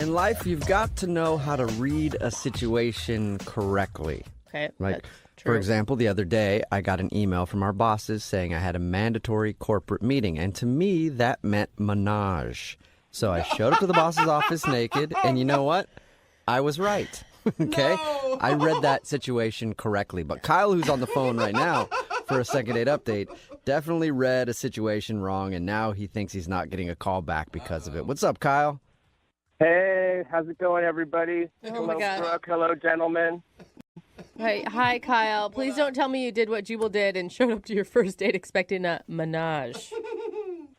In life, you've got to know how to read a situation correctly. Okay. Like, that's true. for example, the other day, I got an email from our bosses saying I had a mandatory corporate meeting. And to me, that meant menage. So I showed up to the boss's office naked. And you know what? I was right. Okay? No. I read that situation correctly. But Kyle, who's on the phone right now for a second date update, definitely read a situation wrong. And now he thinks he's not getting a call back because of it. What's up, Kyle? Hey, how's it going, everybody? Oh, my gosh. Brooke. Hello, gentlemen. Hi, Kyle. Please don't tell me you did what Jubal did and showed up to your first date expecting a menage.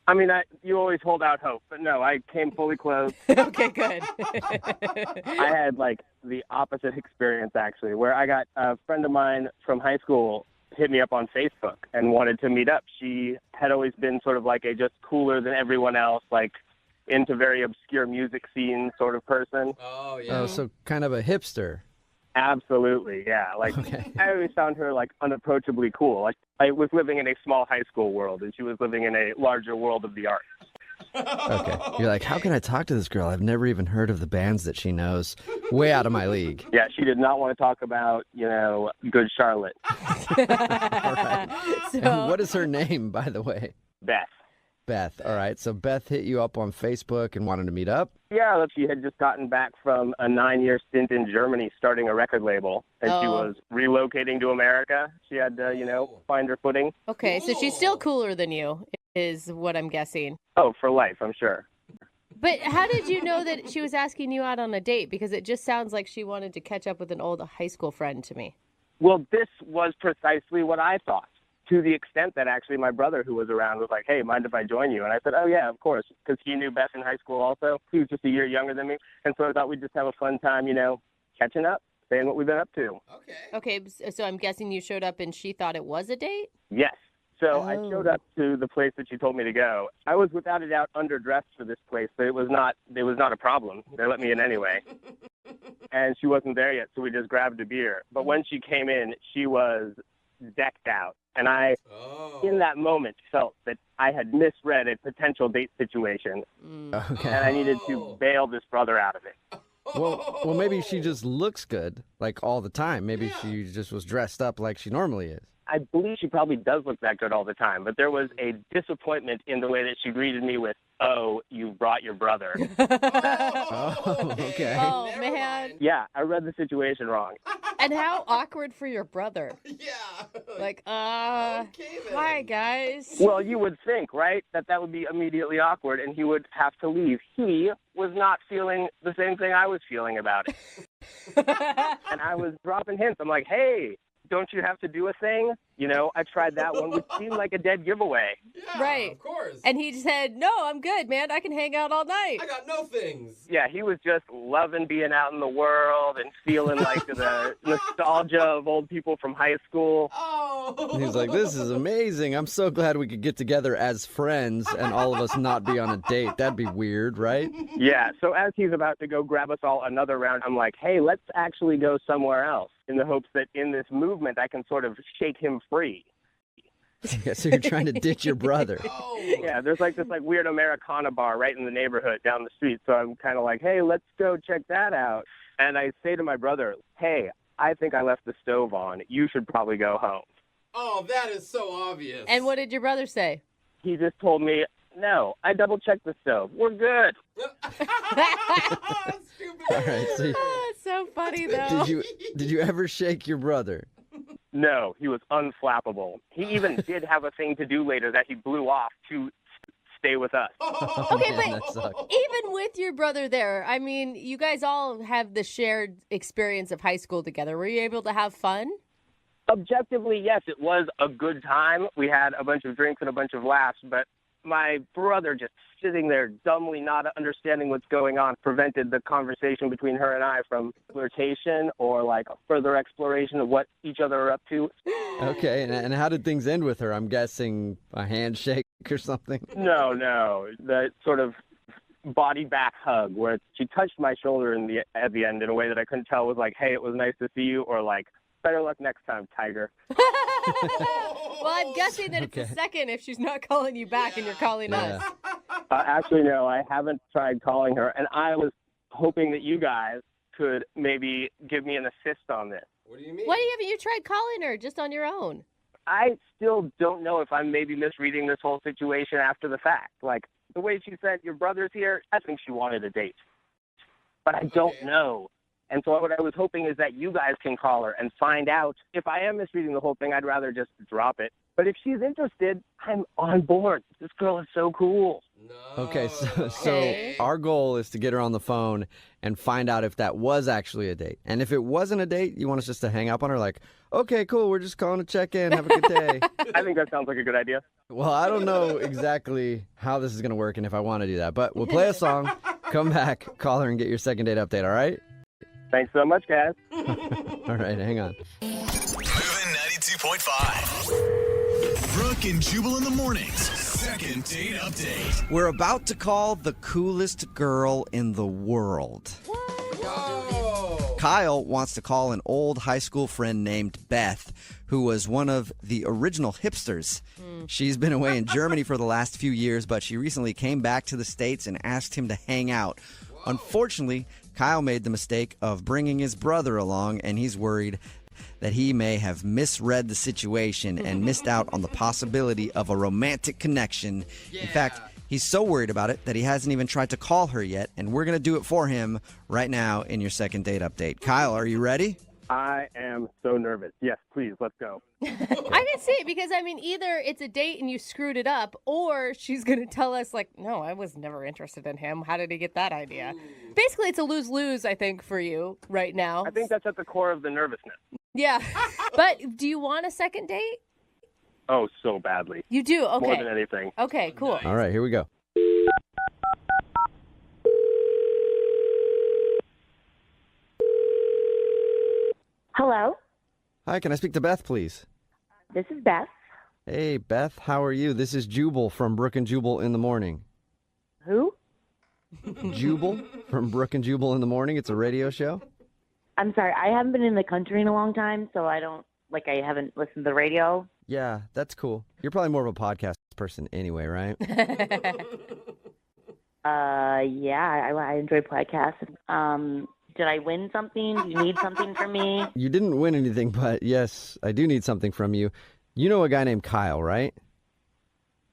I mean, you always hold out hope, but no, I came fully clothed. Okay, good. I had, the opposite experience, actually, where I got a friend of mine from high school hit me up on Facebook and wanted to meet up. She had always been sort of like a just cooler than everyone else, into very obscure music scene sort of person. Oh, yeah. Oh, so kind of a hipster. Absolutely, yeah. Okay. I always found her unapproachably cool. I was living in a small high school world, and she was living in a larger world of the arts. Okay. You're like, how can I talk to this girl? I've never even heard of the bands that she knows. Way out of my league. Yeah, she did not want to talk about, Good Charlotte. All right. And what is her name, by the way? Beth. Beth. All right. So Beth hit you up on Facebook and wanted to meet up? Yeah, she had just gotten back from a 9-year stint in Germany starting a record label, and she was relocating to America. She had to, find her footing. Okay, so she's still cooler than you, is what I'm guessing. Oh, for life, I'm sure. But how did you know that she was asking you out on a date? Because it just sounds like she wanted to catch up with an old high school friend to me. Well, this was precisely what I thought, to the extent that actually my brother, who was around, was like, hey, mind if I join you? And I said, oh, yeah, of course, because he knew Beth in high school also. He was just a year younger than me. And so I thought we'd just have a fun time, catching up, saying what we've been up to. Okay, so I'm guessing you showed up and she thought it was a date? Yes. So I showed up to the place that she told me to go. I was without a doubt underdressed for this place, but it was not a problem. They let me in anyway. And she wasn't there yet, so we just grabbed a beer. But when she came in, she was decked out. And I, in that moment, felt that I had misread a potential date situation. Okay. And I needed to bail this brother out of it. Well, maybe she just looks good, all the time. Maybe she just was dressed up like she normally is. I believe she probably does look that good all the time, but there was a disappointment in the way that she greeted me with, oh, you brought your brother. Oh, okay. Oh, man. Yeah, I read the situation wrong. And how awkward for your brother. Yeah. Okay, then. Hi, guys. Well, you would think, right, that would be immediately awkward and he would have to leave. He was not feeling the same thing I was feeling about it. And I was dropping hints. I'm like, hey, don't you have to do a thing? I tried that one, which seemed like a dead giveaway. Yeah, Right. of course. And he said, no, I'm good, man. I can hang out all night. I got no things. Yeah, he was just loving being out in the world and feeling like the nostalgia of old people from high school. Oh. He's like, this is amazing. I'm so glad we could get together as friends and all of us not be on a date. That'd be weird, right? Yeah, so as he's about to go grab us all another round, I'm like, hey, let's actually go somewhere else, in the hopes that in this movement I can sort of shake him free. Yeah, so you're trying to ditch your brother. Oh. Yeah, there's this weird Americana bar right in the neighborhood down the street. So I'm kind of like, hey, let's go check that out. And I say to my brother, hey, I think I left the stove on. You should probably go home. Oh, that is so obvious. And what did your brother say? He just told me, no, I double-checked the stove. We're good. Stupid. All right, so Oh, it's so funny, though. did you ever shake your brother? No, he was unflappable. He even did have a thing to do later that he blew off to stay with us. Okay, Man, but that sucks. even with your brother there, I mean, you guys all have the shared experience of high school together. Were you able to have fun? Objectively, yes, it was a good time. We had a bunch of drinks and a bunch of laughs, but my brother just sitting there dumbly not understanding what's going on prevented the conversation between her and I from flirtation or a further exploration of what each other are up to. Okay, and how did things end with her? I'm guessing a handshake or something? No, the sort of body back hug where she touched my shoulder at the end in a way that I couldn't tell was like, hey, it was nice to see you, or better luck next time, Tiger. Well, I'm guessing that it's Okay. a second if she's not calling you back and you're calling us. Actually, no, I haven't tried calling her, and I was hoping that you guys could maybe give me an assist on this. What do you mean? Why haven't you tried calling her just on your own? I still don't know if I'm maybe misreading this whole situation after the fact. Like, the way she said, your brother's here, I think she wanted a date. But I don't know. And so what I was hoping is that you guys can call her and find out. If I am misreading the whole thing, I'd rather just drop it. But if she's interested, I'm on board. This girl is so cool. No. Okay, so Okay. our goal is to get her on the phone and find out if that was actually a date. And if it wasn't a date, you want us just to hang up on her like, okay, cool, we're just calling to check in. Have a good day. I think that sounds like a good idea. Well, I don't know exactly how this is going to work and if I want to do that, but we'll play a song, come back, call her, and get your second date update, all right? Thanks so much, guys. All right, hang on. Moving 92.5. Brooke and Jubal in the mornings. Second date update. We're about to call the coolest girl in the world. Whoa. Kyle wants to call an old high school friend named Beth, who was one of the original hipsters. She's been away in Germany for the last few years, but she recently came back to the States and asked him to hang out. Unfortunately, Kyle made the mistake of bringing his brother along, and he's worried that he may have misread the situation and missed out on the possibility of a romantic connection. In fact, he's so worried about it that he hasn't even tried to call her yet, and we're going to do it for him right now in your second date update. Kyle, are you ready? I am so nervous. Yes, please, let's go. I can see it because, I mean, either it's a date and you screwed it up, or she's going to tell us, like, no, I was never interested in him. How did he get that idea? Basically, it's a lose-lose, I think, for you right now. I think that's at the core of the nervousness. Yeah. But do you want a second date? Oh, so badly. You do? Okay. More than anything. Okay, cool. All right, here we go. Hello, Hi, can I speak to Beth, please? this is Beth. Hey, Beth, how are you? This is Jubal from Brooke and Jubal in the Morning. Who? Jubal from Brooke and Jubal in the Morning. It's a radio show. I'm sorry, I haven't been in the country in a long time, so I haven't listened to the radio. Yeah, that's cool. You're probably more of a podcast person anyway, right? Yeah, I enjoy podcasts. Did I win something? Do you need something from me? You didn't win anything, but yes, I do need something from you. You know a guy named Kyle, right?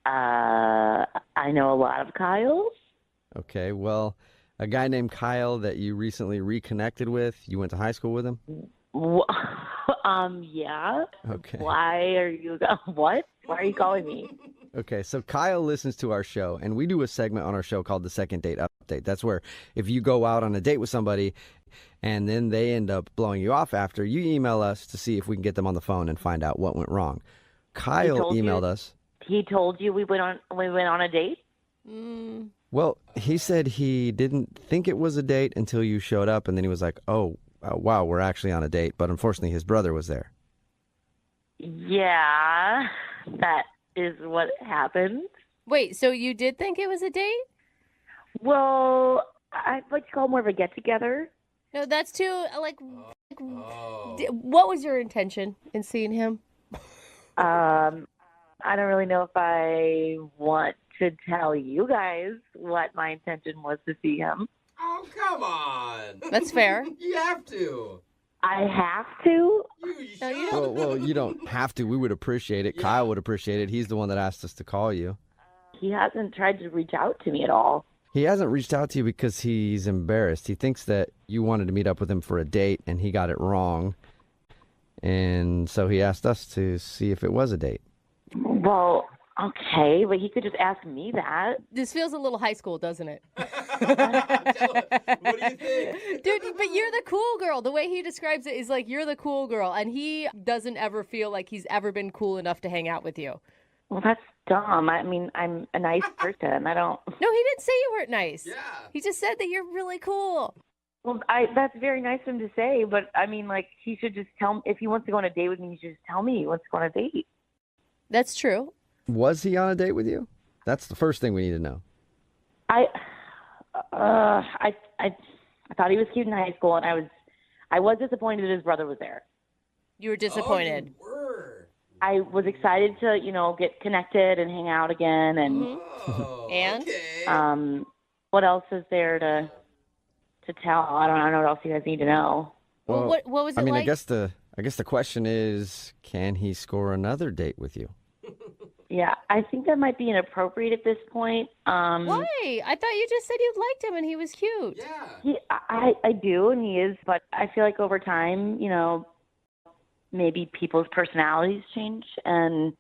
I know a lot of Kyles. Okay, well, a guy named Kyle that you recently reconnected with. You went to high school with him? Yeah. Okay. Why are you, what? Why are you calling me? Okay, so Kyle listens to our show, and we do a segment on our show called the Second Date Update. That's where if you go out on a date with somebody and then they end up blowing you off after, you email us to see if we can get them on the phone and find out what went wrong. Kyle told you? emailed us. He told you we went on a date? Well, he said he didn't think it was a date until you showed up, and then he was like, oh, wow, we're actually on a date. But unfortunately, his brother was there. Yeah, that is what happened. Wait, so you did think it was a date? Well, I'd like to call it more of a get-together. No, that's too, like, Oh. what was your intention in seeing him? I don't really know if I want to tell you guys what my intention was to see him. Oh, come on. That's fair. You have to. I have to? You No, you should. don't. Well, you don't have to. We would appreciate it. Yeah. Kyle would appreciate it. He's the one that asked us to call you. He hasn't tried to reach out to me at all. He hasn't reached out to you because he's embarrassed. He thinks that you wanted to meet up with him for a date, and he got it wrong. And so he asked us to see if it was a date. Well, okay, but he could just ask me that. This feels a little high school, doesn't it? Tell us, what do you think? Dude, but you're the cool girl. The way he describes it is like you're the cool girl, and he doesn't ever feel like he's ever been cool enough to hang out with you. Well, that's dumb. I mean, I'm a nice person. I don't... No, he didn't say you weren't nice. Yeah. He just said that you're really cool. Well, that's very nice of him to say, but I mean, like, he should just tell me, if he wants to go on a date with me, he should just tell me he wants to go on a date. That's true. Was he on a date with you? That's the first thing we need to know. I thought he was cute in high school, and I was disappointed that his brother was there. You were disappointed. Oh, you were. I was excited to, get connected and hang out again, and Oh, And? Okay. what else is there to... to tell. I don't know what else you guys need to know. Well, what was it I mean, like? I guess the question is, can he score another date with you? Yeah, I think that might be inappropriate at this point. Why? I thought you just said you liked him and he was cute. Yeah. I do, and he is, but I feel like over time, maybe people's personalities change, and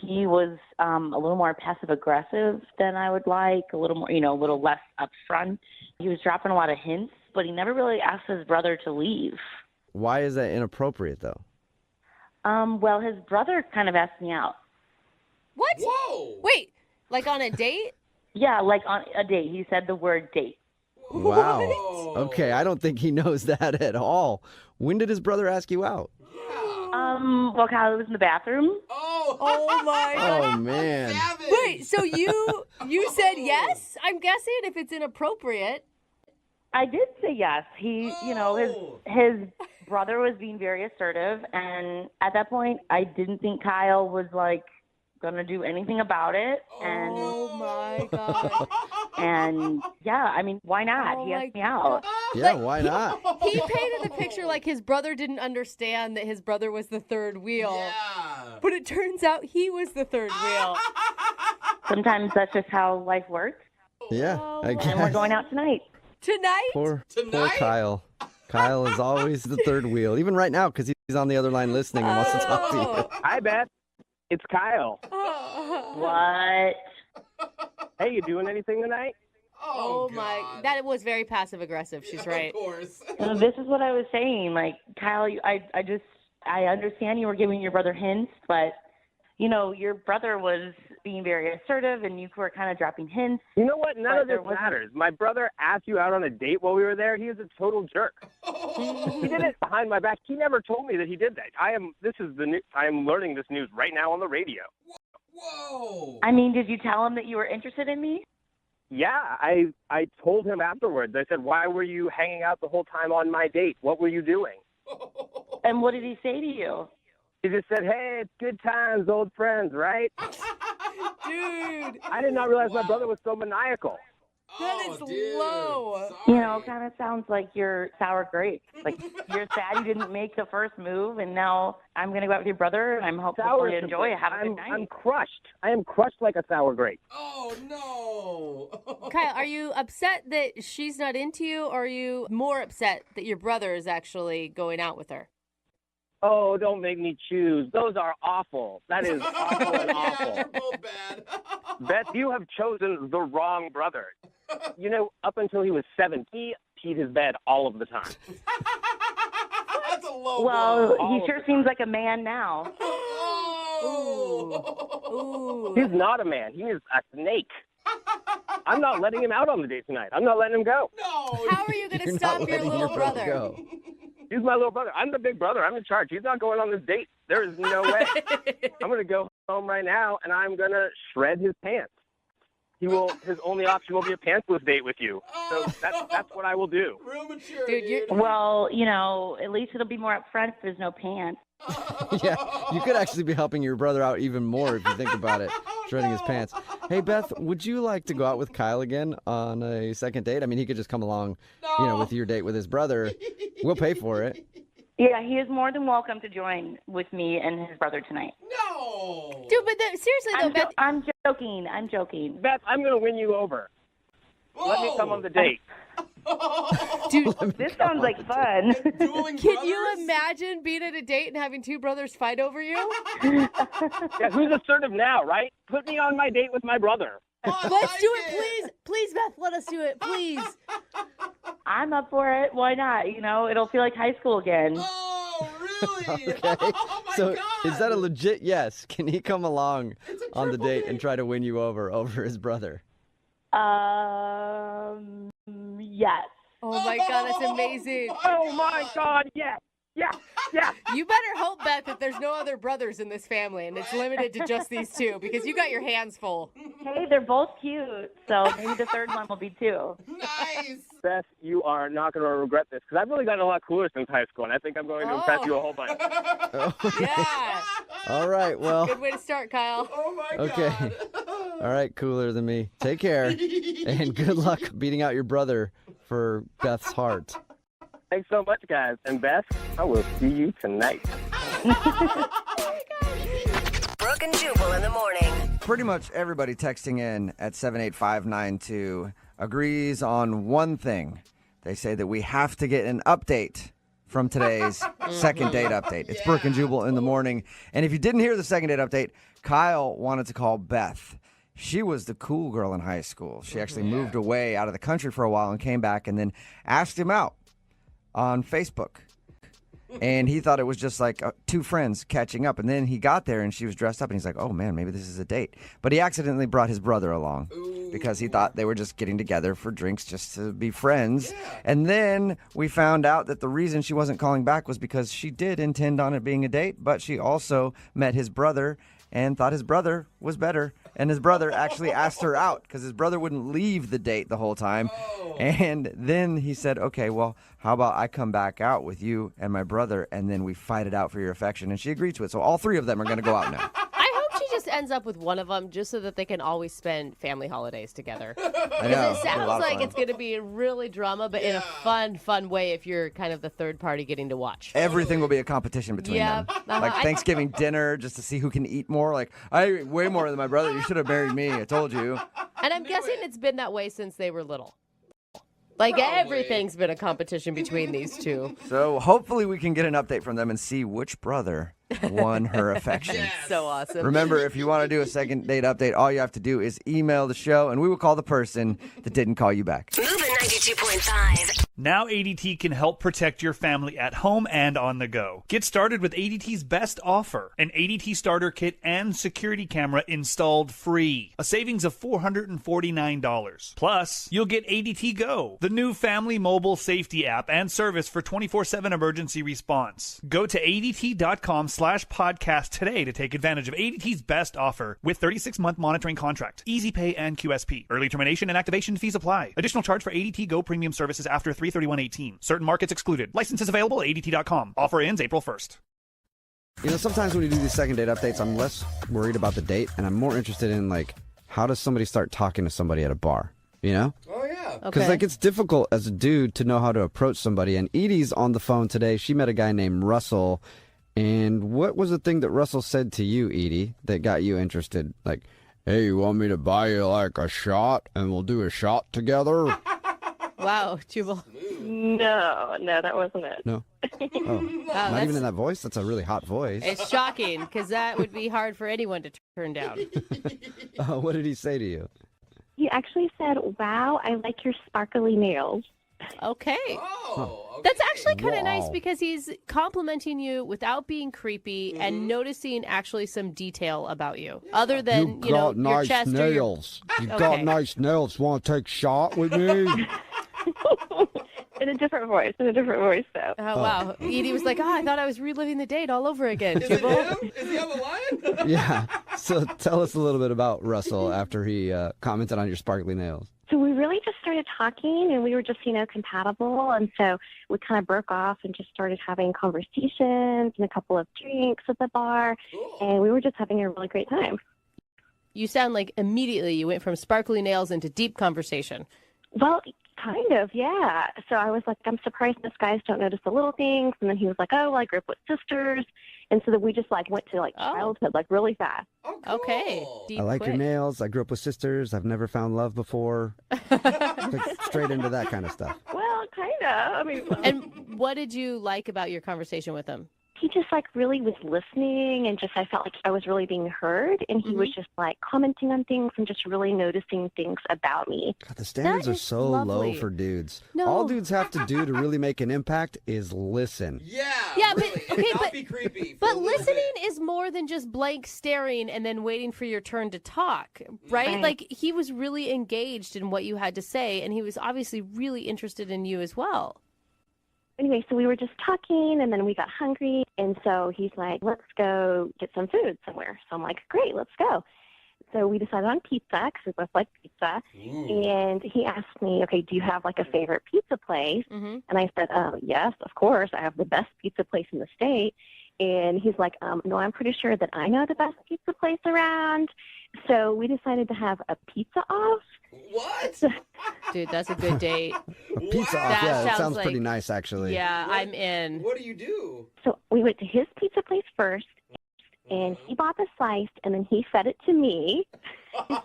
he was a little more passive aggressive than I would like, a little more, a little less upfront. He was dropping a lot of hints, but he never really asked his brother to leave. Why is that inappropriate, though? Well, his brother kind of asked me out. What? Whoa. Wait, like on a date? Yeah, like on a date. He said the word date. Wow. Whoa. Okay, I don't think he knows that at all. When did his brother ask you out? Well, Kyle was in the bathroom. Oh my God. Oh, man. Savage. Wait, so you said yes? I'm guessing if it's inappropriate. I did say yes. He, his brother was being very assertive, and at that point, I didn't think Kyle was gonna do anything about it. And Oh my God. and yeah, I mean, why not? Oh He my asked me out. Yeah, why not? He painted the picture like his brother didn't understand that his brother was the third wheel. Yeah. But it turns out he was the third wheel. Sometimes that's just how life works. Yeah, I And we're guess. going out tonight. Tonight? Poor Tonight? Kyle. Kyle is always the third wheel, even right now, because he's on the other line listening and wants to talk to you. Hi, Beth. It's Kyle. What? Hey, you doing anything tonight? Oh my, God. that was very passive aggressive. She's right. Of course. This is what I was saying. Kyle, I understand you were giving your brother hints, but your brother was being very assertive, and you were kind of dropping hints. You know what? None But of this there wasn't- matters. My brother asked you out on a date while we were there. He was a total jerk. He did it behind my back. He never told me that he did that. I am learning this news right now on the radio. Whoa. I mean, did you tell him that you were interested in me? Yeah, I told him afterwards. I said, "Why were you hanging out the whole time on my date? What were you doing?" And what did he say to you? He just said, "Hey, it's good times, old friends, right?" Dude, I did not realize my brother was so maniacal. that is dude. low. Sorry. Kind of sounds like you're sour grapes. You're sad you didn't make the first move, and now I'm going to go out with your brother, and I'm hopeful Sour you enjoy it. Have a good night. I'm crushed. I am crushed like a sour grape. Oh, no. Kyle, are you upset that she's not into you, or are you more upset that your brother is actually going out with her? Oh, don't make me choose. Those are awful. That is awful and Yeah, awful. they're both bad. Beth, you have chosen the wrong brother. Up until he was 7, he peed his bed all of the time. That's a low Well, blow. he sure seems like a man now. Oh. Ooh. He's not a man. He is a snake. I'm not letting him out on the date tonight. I'm not letting him go. No. How are you going to You're stop not your letting little your brother brother? go. He's my little brother. I'm the big brother. I'm in charge. He's not going on this date. There is no way. I'm going to go home right now, and I'm going to shred his pants. His only option will be a pantsless date with you. So that's what I will do. Real mature, Dude, you're- Well, at least it'll be more upfront if there's no pants. Yeah, you could actually be helping your brother out even more if you think about it, shredding his pants. Hey, Beth, would you like to go out with Kyle again on a second date? I mean, he could just come along, with your date with his brother. We'll pay for it. Yeah, he is more than welcome to join with me and his brother tonight. No. Dude, but seriously though, Beth, I'm joking. I'm joking. Beth, I'm going to win you over. Let me come on the date. dude, This sounds like fun. Dueling can brothers? you imagine being at a date and having two brothers fight over you? Yeah, who's assertive now, right? Put me on my date with my brother. Oh, I Let's like do it, please. Please, Beth, let us do it, please. I'm up for it. Why not? It'll feel like high school again. Oh, really? Okay. Oh, my So God. is that a legit yes? Can he come along It's a on the triple date and try to win you over his brother? Yes. Oh my God, that's amazing. Oh, my God, yes. Yeah, yeah. You better hope, Beth, that there's no other brothers in this family and it's limited to just these two because you got your hands full. Hey, they're both cute, so maybe the third one will be two. Nice. Beth, you are not going to regret this because I've really gotten a lot cooler since high school, and I think I'm going to impress you a whole bunch. Yeah. All right, well, Good way to start, Kyle. Oh, my Okay. God. all right, cooler than me. Take care, and good luck beating out your brother for Beth's heart. Thanks so much, guys. And Beth, I will see you tonight. Brooke and Jubal in the morning. Pretty much everybody texting in at 78592 agrees on one thing. They say that we have to get an update from today's second date update. It's Brooke and Jubal in the morning. And if you didn't hear the second date update, Kyle wanted to call Beth. She was the cool girl in high school. She actually moved away out of the country for a while and came back and then asked him out on Facebook. And he thought it was just like two friends catching up. And then he got there and she was dressed up and he's like, oh man, maybe this is a date. But he accidentally brought his brother along because he thought they were just getting together for drinks just to be friends. Yeah. And then we found out that the reason she wasn't calling back was because she did intend on it being a date, but she also met his brother and thought his brother was better. And his brother actually asked her out because his brother wouldn't leave the date the whole time. Oh. And then he said, okay, well, how about I come back out with you and my brother and then we fight it out for your affection? And she agreed to it. So all three of them are going to go out now. I hope she just ends up with one of them just so that they can always spend family holidays together. I know. It sounds like it's going to be really drama, but in a fun way if you're kind of the third party getting to watch. Everything will be a competition between them. Like Thanksgiving dinner just to see who can eat more. Like, I eat way more than my brother. You should have married me. I told you. And I'm guessing it's been that way since they were little. Like everything's been a competition between these two. So hopefully we can get an update from them and see which brother won her affection. Yes. So awesome. Remember, if you want to do a second date update, all you have to do is email the show and we will call the person that didn't call you back. Moving 92.5. Now ADT can help protect your family at home and on the go. Get started with ADT's best offer, an ADT starter kit and security camera installed free. A savings of $449. Plus, you'll get ADT Go, the new family mobile safety app and service for 24/7 emergency response. Go to ADT.com/podcast today to take advantage of ADT's best offer with 36-month monitoring contract, easy pay and QSP. Early termination and activation fees apply. Additional charge for ADT Go premium services after 3/31/18. Certain markets excluded. Licenses available at ADT.com. Offer ends April 1st. You know, sometimes when you do these second date updates, I'm less worried about the date, and I'm more interested in, like, how does somebody start talking to somebody at a bar, you know? Oh, yeah. Because, like, it's difficult as a dude to know how to approach somebody, and Edie's on the phone today. She met a guy named Russell, and what was the thing that Russell said to you, Edie, that got you interested? Like, hey, you want me to buy you, like, a shot, and we'll do a shot together? Wow, Jubal. No, that wasn't it. No? Oh, not even in that voice? That's a really hot voice. It's shocking because that would be hard for anyone to turn down. What did he say to you? He actually said, wow, I like your sparkly nails. Okay. Oh, okay. That's actually kind of nice Wow. because he's complimenting you without being creepy and noticing actually some detail about you. Other than, you know, your chest or your... nails. You Okay. got nice nails. Want to take a shot with me? In a different voice, though. Oh, wow. Edie was like, I thought I was reliving the date all over again. Is it Jubal. him? Is he on the line? Yeah. So tell us a little bit about Russell after he commented on your sparkly nails. So we really just started talking, and we were just, compatible. And so we kind of broke off and just started having conversations and a couple of drinks at the bar. Cool. And we were just having a really great time. You sound like immediately you went from sparkly nails into deep conversation. Well, kind of, yeah. So I was like, I'm surprised most guys don't notice the little things. And then he was like, oh, well, I grew up with sisters. And so that we just went to childhood, really fast. Oh, cool. Okay. Deep I like your quick. nails. I grew up with sisters. I've never found love before. Like, straight into that kind of stuff. Well, kind of. And what did you like about your conversation with him? He just really was listening, and I felt like I was really being heard, and he was just commenting on things and just really noticing things about me. God, the standards That are is so lovely. low for dudes. No. All dudes have to do to really make an impact is listen. Yeah. Yeah, but- really. okay, and not but- be creepy. for But a little listening bit. is more than just blank staring and then waiting for your turn to talk, right? Right. Like he was really engaged in what you had to say, and he was obviously really interested in you as well. Anyway, so we were just talking, and then we got hungry, and so he's like, let's go get some food somewhere. So I'm like, great, let's go. So we decided on pizza, because we both like pizza, and he asked me, okay, do you have a favorite pizza place? Mm-hmm. And I said, yes, of course, I have the best pizza place in the state. And he's like, no, I'm pretty sure that I know the best pizza place around. So we decided to have a pizza off. What? Dude, that's a good date. Pizza off. That Yeah, that sounds sounds pretty like- nice, actually. Yeah, I'm in. What do you do? So we went to his pizza place first, and he bought the slice, and then he fed it to me.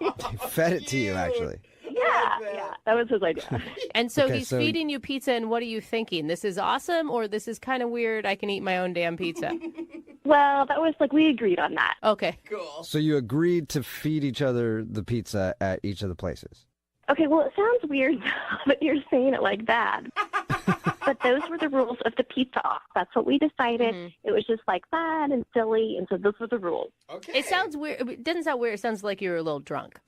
He fed it to you, actually. Yeah, that was his idea. And so Okay, he's so- feeding you pizza, and what are you thinking? This is awesome, or this is kind of weird? I can eat my own damn pizza. Well, that was like, we agreed on that. Okay. Cool. So you agreed to feed each other the pizza at each of the places. Okay, well, it sounds weird that you're saying it like that. But those were the rules of the pizza off. That's what we decided. It was just like fun and silly, and so those were the rules. Okay. It sounds weird. It doesn't sound weird. It sounds like you were a little drunk.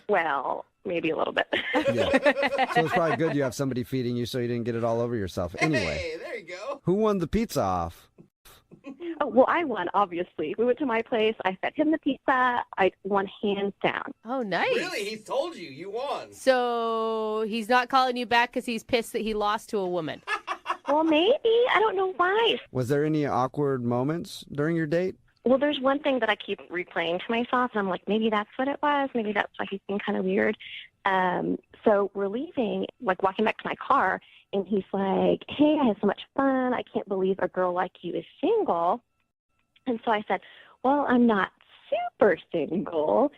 Well, maybe a little bit. Yeah. So it's probably good you have somebody feeding you so you didn't get it all over yourself. Anyway, Hey, there you go. who won the pizza off? Oh, well, I won, obviously. We went to my place. I fed him the pizza. I won hands down. Oh, nice. Really? He told you. You won. So he's not calling you back because he's pissed that he lost to a woman. Well, maybe. I don't know why. Was there any awkward moments during your date? Well, there's one thing that I keep replaying to myself, and I'm like, maybe that's what it was. Maybe that's why he's being kind of weird. So we're leaving, like walking back to my car, and he's like, hey, I had so much fun. I can't believe a girl like you is single. And so I said, well, I'm not super single.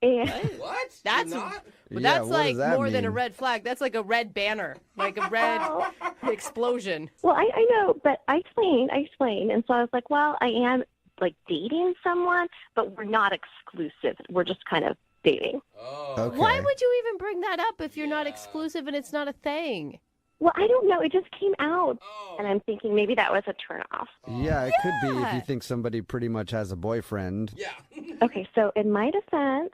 And What? That's You're not? But Yeah, that's what like does that more than a mean? red flag. That's like a red banner, like a red explosion. well, I know, but I explained. And so I was like, well, I am like dating someone, but we're not exclusive. We're just kind of dating. Oh. Okay. Why would you even bring that up if you're not exclusive and it's not a thing? Well, I don't know. It just came out. Oh. And I'm thinking maybe that was a turnoff. Yeah, it could be if Yeah. you think somebody pretty much has a boyfriend. Yeah. Okay, so in my defense,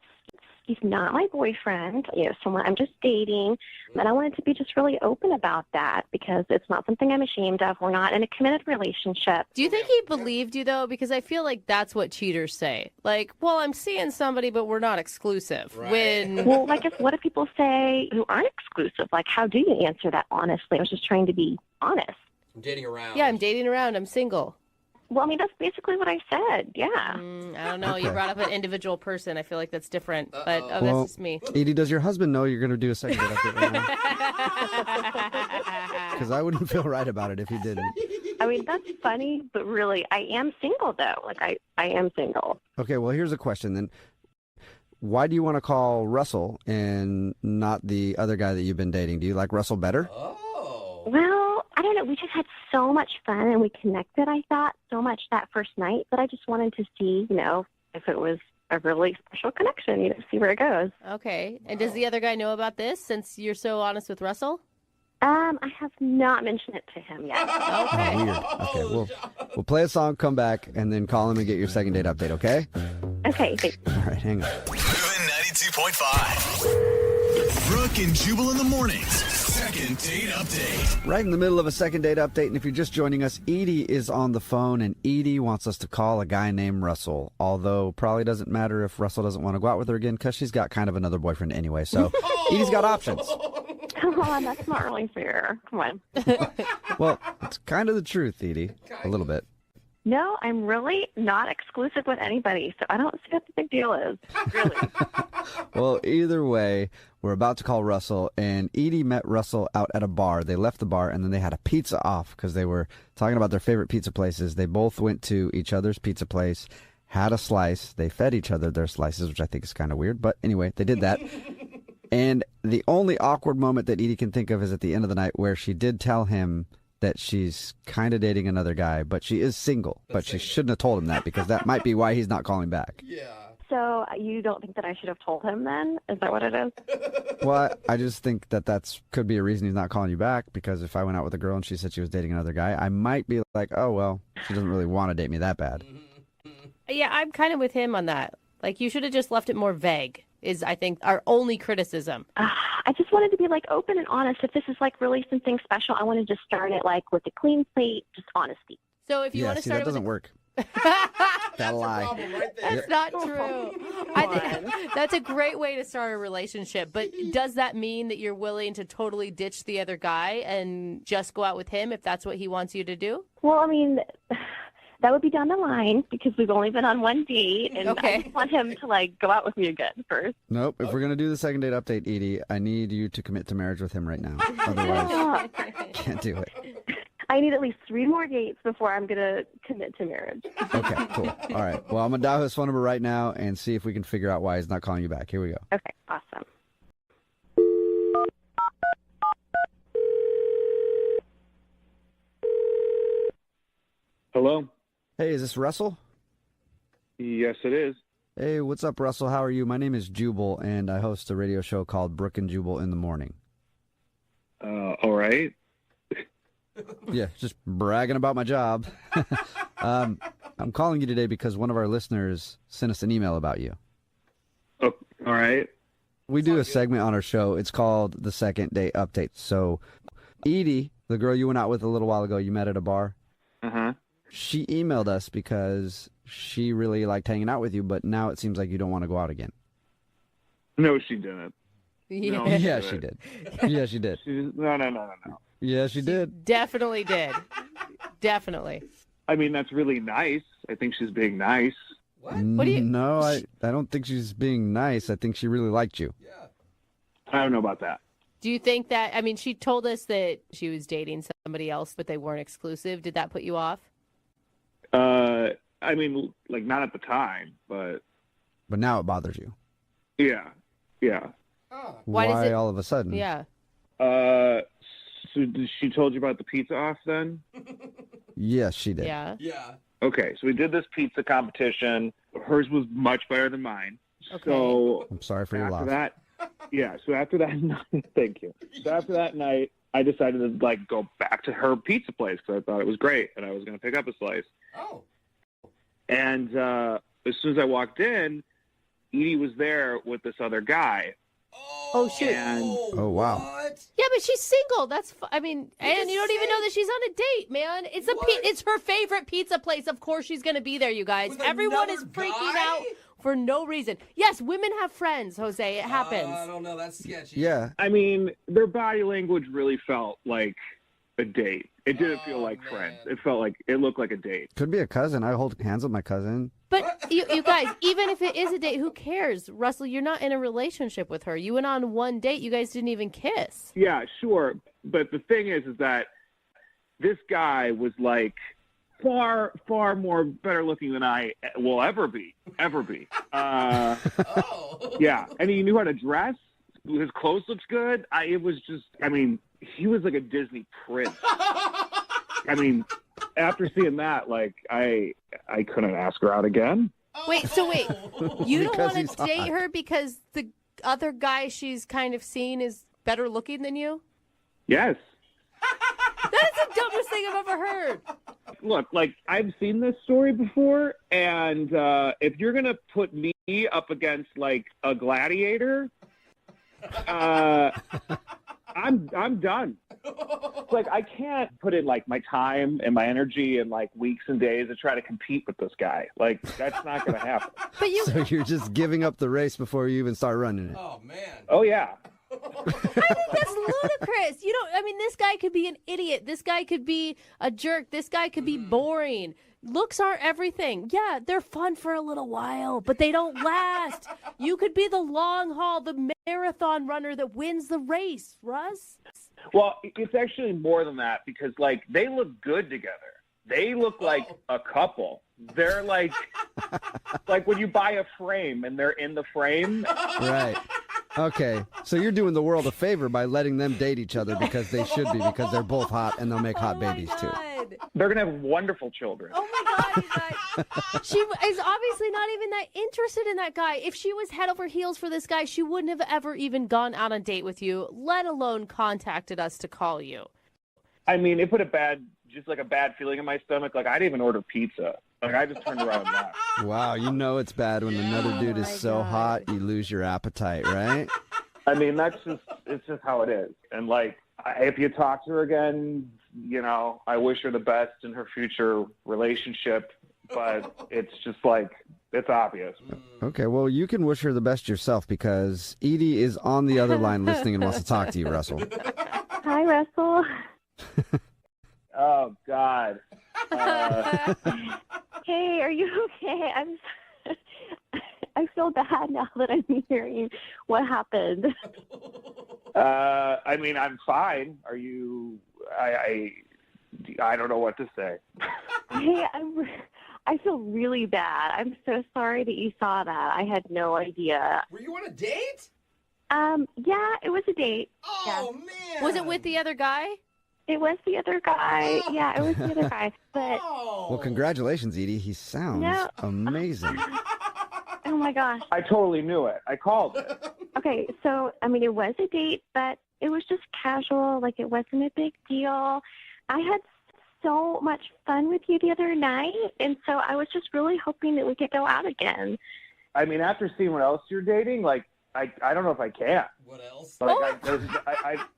he's not my boyfriend, someone I'm just dating. And I wanted to be just really open about that because it's not something I'm ashamed of. We're not in a committed relationship. Do you think he believed you though? Because I feel like that's what cheaters say. Like, well, I'm seeing somebody, but we're not exclusive. Right. When Well, I guess what do people say who aren't exclusive? Like, how do you answer that honestly? I was just trying to be honest. I'm dating around. yeah, I'm dating around. I'm single. Well, I mean, that's basically what I said. Yeah. I don't know. You Okay. brought up an individual person. I feel like that's different, but Uh-oh. that's Well, just me. Edie, does your husband know you're going to do a second date update right now? Because I wouldn't feel right about it if he didn't. I mean, that's funny, but really, I am single, though. Like, I am single. Okay, well, here's a question then. Why do you want to call Russell and not the other guy that you've been dating? Do you like Russell better? Oh. Well, I don't know. We just had so much fun and we connected, I thought, so much that first night that I just wanted to see, if it was a really special connection, see where it goes. Okay. And does the other guy know about this since you're so honest with Russell? I have not mentioned it to him yet. Okay. Weird. Okay, we'll play a song, come back, and then call him and get your second date update, okay? Okay, thanks. All right, hang on. Moving 92.5. Brooke and Jubal in the mornings. Second date update. Right in the middle of a second date update, and if you're just joining us, Edie is on the phone, and Edie wants us to call a guy named Russell, although probably doesn't matter if Russell doesn't want to go out with her again because she's got kind of another boyfriend anyway, so Edie's got options. Come on, that's not really fair. Come on. Well, it's kind of the truth, Edie, a little bit. No, I'm really not exclusive with anybody, so I don't see what the big deal is. Really. Well, either way, we're about to call Russell, and Edie met Russell out at a bar. They left the bar, and then they had a pizza off because they were talking about their favorite pizza places. They both went to each other's pizza place, had a slice. They fed each other their slices, which I think is kind of weird, but anyway, they did that. And the only awkward moment that Edie can think of is at the end of the night where she did tell him that she's kind of dating another guy, but she is single. But she shouldn't have told him that because that might be why he's not calling back. Yeah. So you don't think that I should have told him then? Is that what it is? Well, I just think that could be a reason he's not calling you back, because if I went out with a girl and she said she was dating another guy, I might be like, oh, well, she doesn't really want to date me that bad. Yeah, I'm kind of with him on that. Like, you should have just left it more vague, is, I think, our only criticism. I just wanted to be open and honest. If this is really something special, I wanted to start it with a clean slate, just honesty. So if you want to See, start that it with doesn't work. That's That a lie. problem right there. That's not true. I think that's a great way to start a relationship. But does that mean that you're willing to totally ditch the other guy and just go out with him if that's what he wants you to do? Well, I mean, That would be down the line because we've only been on one date, and Okay. I just want him to like go out with me again first. Nope. If we're going to do the second date update, Edie, I need you to commit to marriage with him right now. Otherwise, can't do it. I need at least 3 more dates before I'm gonna commit to marriage. Okay, cool. All right. Well, I'm going to dial his phone number right now and see if we can figure out why he's not calling you back. Here we go. Okay, awesome. Hello? Hey, is this Russell? Yes, it is. Hey, what's up, Russell? How are you? My name is Jubal, and I host a radio show called Brooke and Jubal in the Morning. All right. Yeah, just bragging about my job. I'm calling you today because one of our listeners sent us an email about you. Oh, all right. We do a segment on our show. It's called the Second Date Update. So, Edie, the girl you went out with a little while ago, you met at a bar. Uh-huh. She emailed us because she really liked hanging out with you, but now it seems like you don't want to go out again. No, she didn't. Yeah. Yeah, she did. Yeah, she did. No. Yeah, she did. Definitely did. Definitely. I mean, that's really nice. I think she's being nice. What do you? No, I don't think she's being nice. I think she really liked you. I don't know about that. Do you think that? I mean, she told us that she was dating somebody else, but they weren't exclusive. Did that put you off? I mean, like, not at the time, but But now it bothers you. yeah. Why does it- all of a sudden? Yeah. So she told you about the pizza off then? Yes, she did. Yeah. Okay, so we did this pizza competition. Hers was much better than mine. Okay. So I'm sorry for your after loss. that, so after that night, thank you. So after that night, I decided to like go back to her pizza place because I thought it was great and I was going to pick up a slice. Oh. And as soon as I walked in, Edie was there with this other guy. Oh shoot. And Oh, wow. What? Yeah, but she's single. I mean, and you don't even know that she's on a date, man. It's her favorite pizza place. Of course she's going to be there, you guys. With Everyone is another freaking guy? out for no reason. Yes, women have friends, Jose. It happens. I don't know. That's sketchy. Yeah. I mean, their body language really felt like a date. It didn't feel like man. friends. It looked like a date. Could be a cousin. I hold hands with my cousin. But you guys, even if it is a date, who cares? Russell, you're not in a relationship with her. You went on one date. You guys didn't even kiss. Yeah, sure. But the thing is that this guy was like far more better looking than I will ever be. Oh. Yeah, and he knew how to dress. His clothes looked good. He was like a Disney prince. I mean, after seeing that, like, I couldn't ask her out again. Wait, you don't Because want he's to date hot. her because the other guy she's kind of seen is better looking than you? Yes. That is the dumbest thing I've ever heard. Look, like, I've seen this story before, and if you're going to put me up against, like, a gladiator, I'm done. Like, I can't put in like my time and my energy and like weeks and days to try to compete with this guy. Like, that's not going to happen. But you, So you're just giving up the race before you even start running it. Oh man. Oh yeah. I think that's ludicrous. This guy could be an idiot. This guy could be a jerk. This guy could be boring. Looks aren't everything. Yeah, they're fun for a little while, but they don't last. You could be the long haul, the marathon runner that wins the race, Russ. Well, it's actually more than that because like they look good together. They look like a couple. They're like when you buy a frame and they're in the frame. Right. Okay. So you're doing the world a favor by letting them date each other because they should be, because they're both hot and they'll make hot babies too. They're going to have wonderful children. Oh my God, you guys. She is obviously not even that interested in that guy. If she was head over heels for this guy, she wouldn't have ever even gone on a date with you, let alone contacted us to call you. I mean, it put a bad feeling in my stomach. Like, I didn't even order pizza. Like, I just turned around and left. Wow, you know it's bad when another dude is my so God. hot you lose your appetite, right? I mean, it's just how it is. And like, if you talk to her again, I wish her the best in her future relationship, but it's just like, it's obvious. Okay, well, you can wish her the best yourself because Edie is on the other line listening and wants to talk to you, Russell. Hi, Russell. Oh, God. okay? Are you okay? I feel bad now that I'm hearing what happened. I mean, I'm fine. Are you? I don't know what to say. Hey, I feel really bad. I'm so sorry that you saw that. I had no idea. Were you on a date? Yeah, it was a date. Oh, man. Was it with the other guy? It was the other guy. Yeah, it was the other guy. But Well, congratulations, Edie. He sounds No. amazing. oh my gosh. I totally knew it. I called it. Okay, so I mean, it was a date, but it was just casual. Like, it wasn't a big deal. I had so much fun with you the other night, and so I was just really hoping that we could go out again. I mean, after seeing what else you're dating, like, I don't know if I can. What else? Like,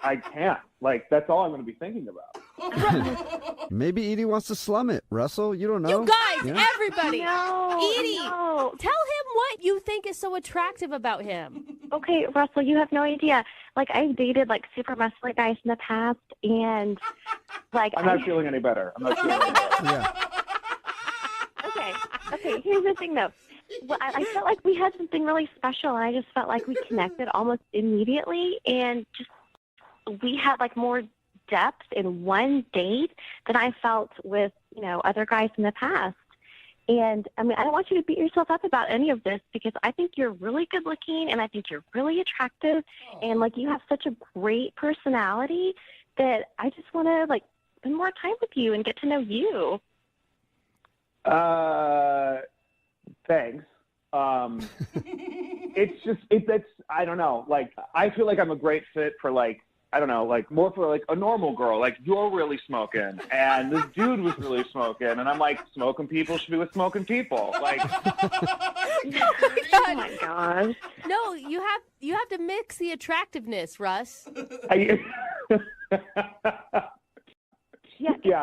I can't. Like, that's all I'm going to be thinking about. Maybe Edie wants to slum it. Russell, you don't know. You guys, Yeah. everybody. No, Edie, no. tell him what you think is so attractive about him. Okay, Russell, you have no idea. Like, I've dated, like, super muscular guys in the past, and, like... I'm not feeling any better. I'm not feeling any better. Yeah. Okay, here's the thing, though. Well, I felt like we had something really special, and I just felt like we connected almost immediately, and just we had, like, more depth in one date than I felt with, other guys in the past. And, I mean, I don't want you to beat yourself up about any of this, because I think you're really good looking, and I think you're really attractive, and, like, you have such a great personality that I just want to, like, spend more time with you and get to know you. Thanks. It's I don't know. Like, I feel like I'm a great fit for, like, I don't know, like, more for, like, a normal girl. Like, you're really smoking, and this dude was really smoking, and I'm like, smoking people should be with smoking people. Like, Oh my gosh. No, you have to mix the attractiveness, Russ. yeah,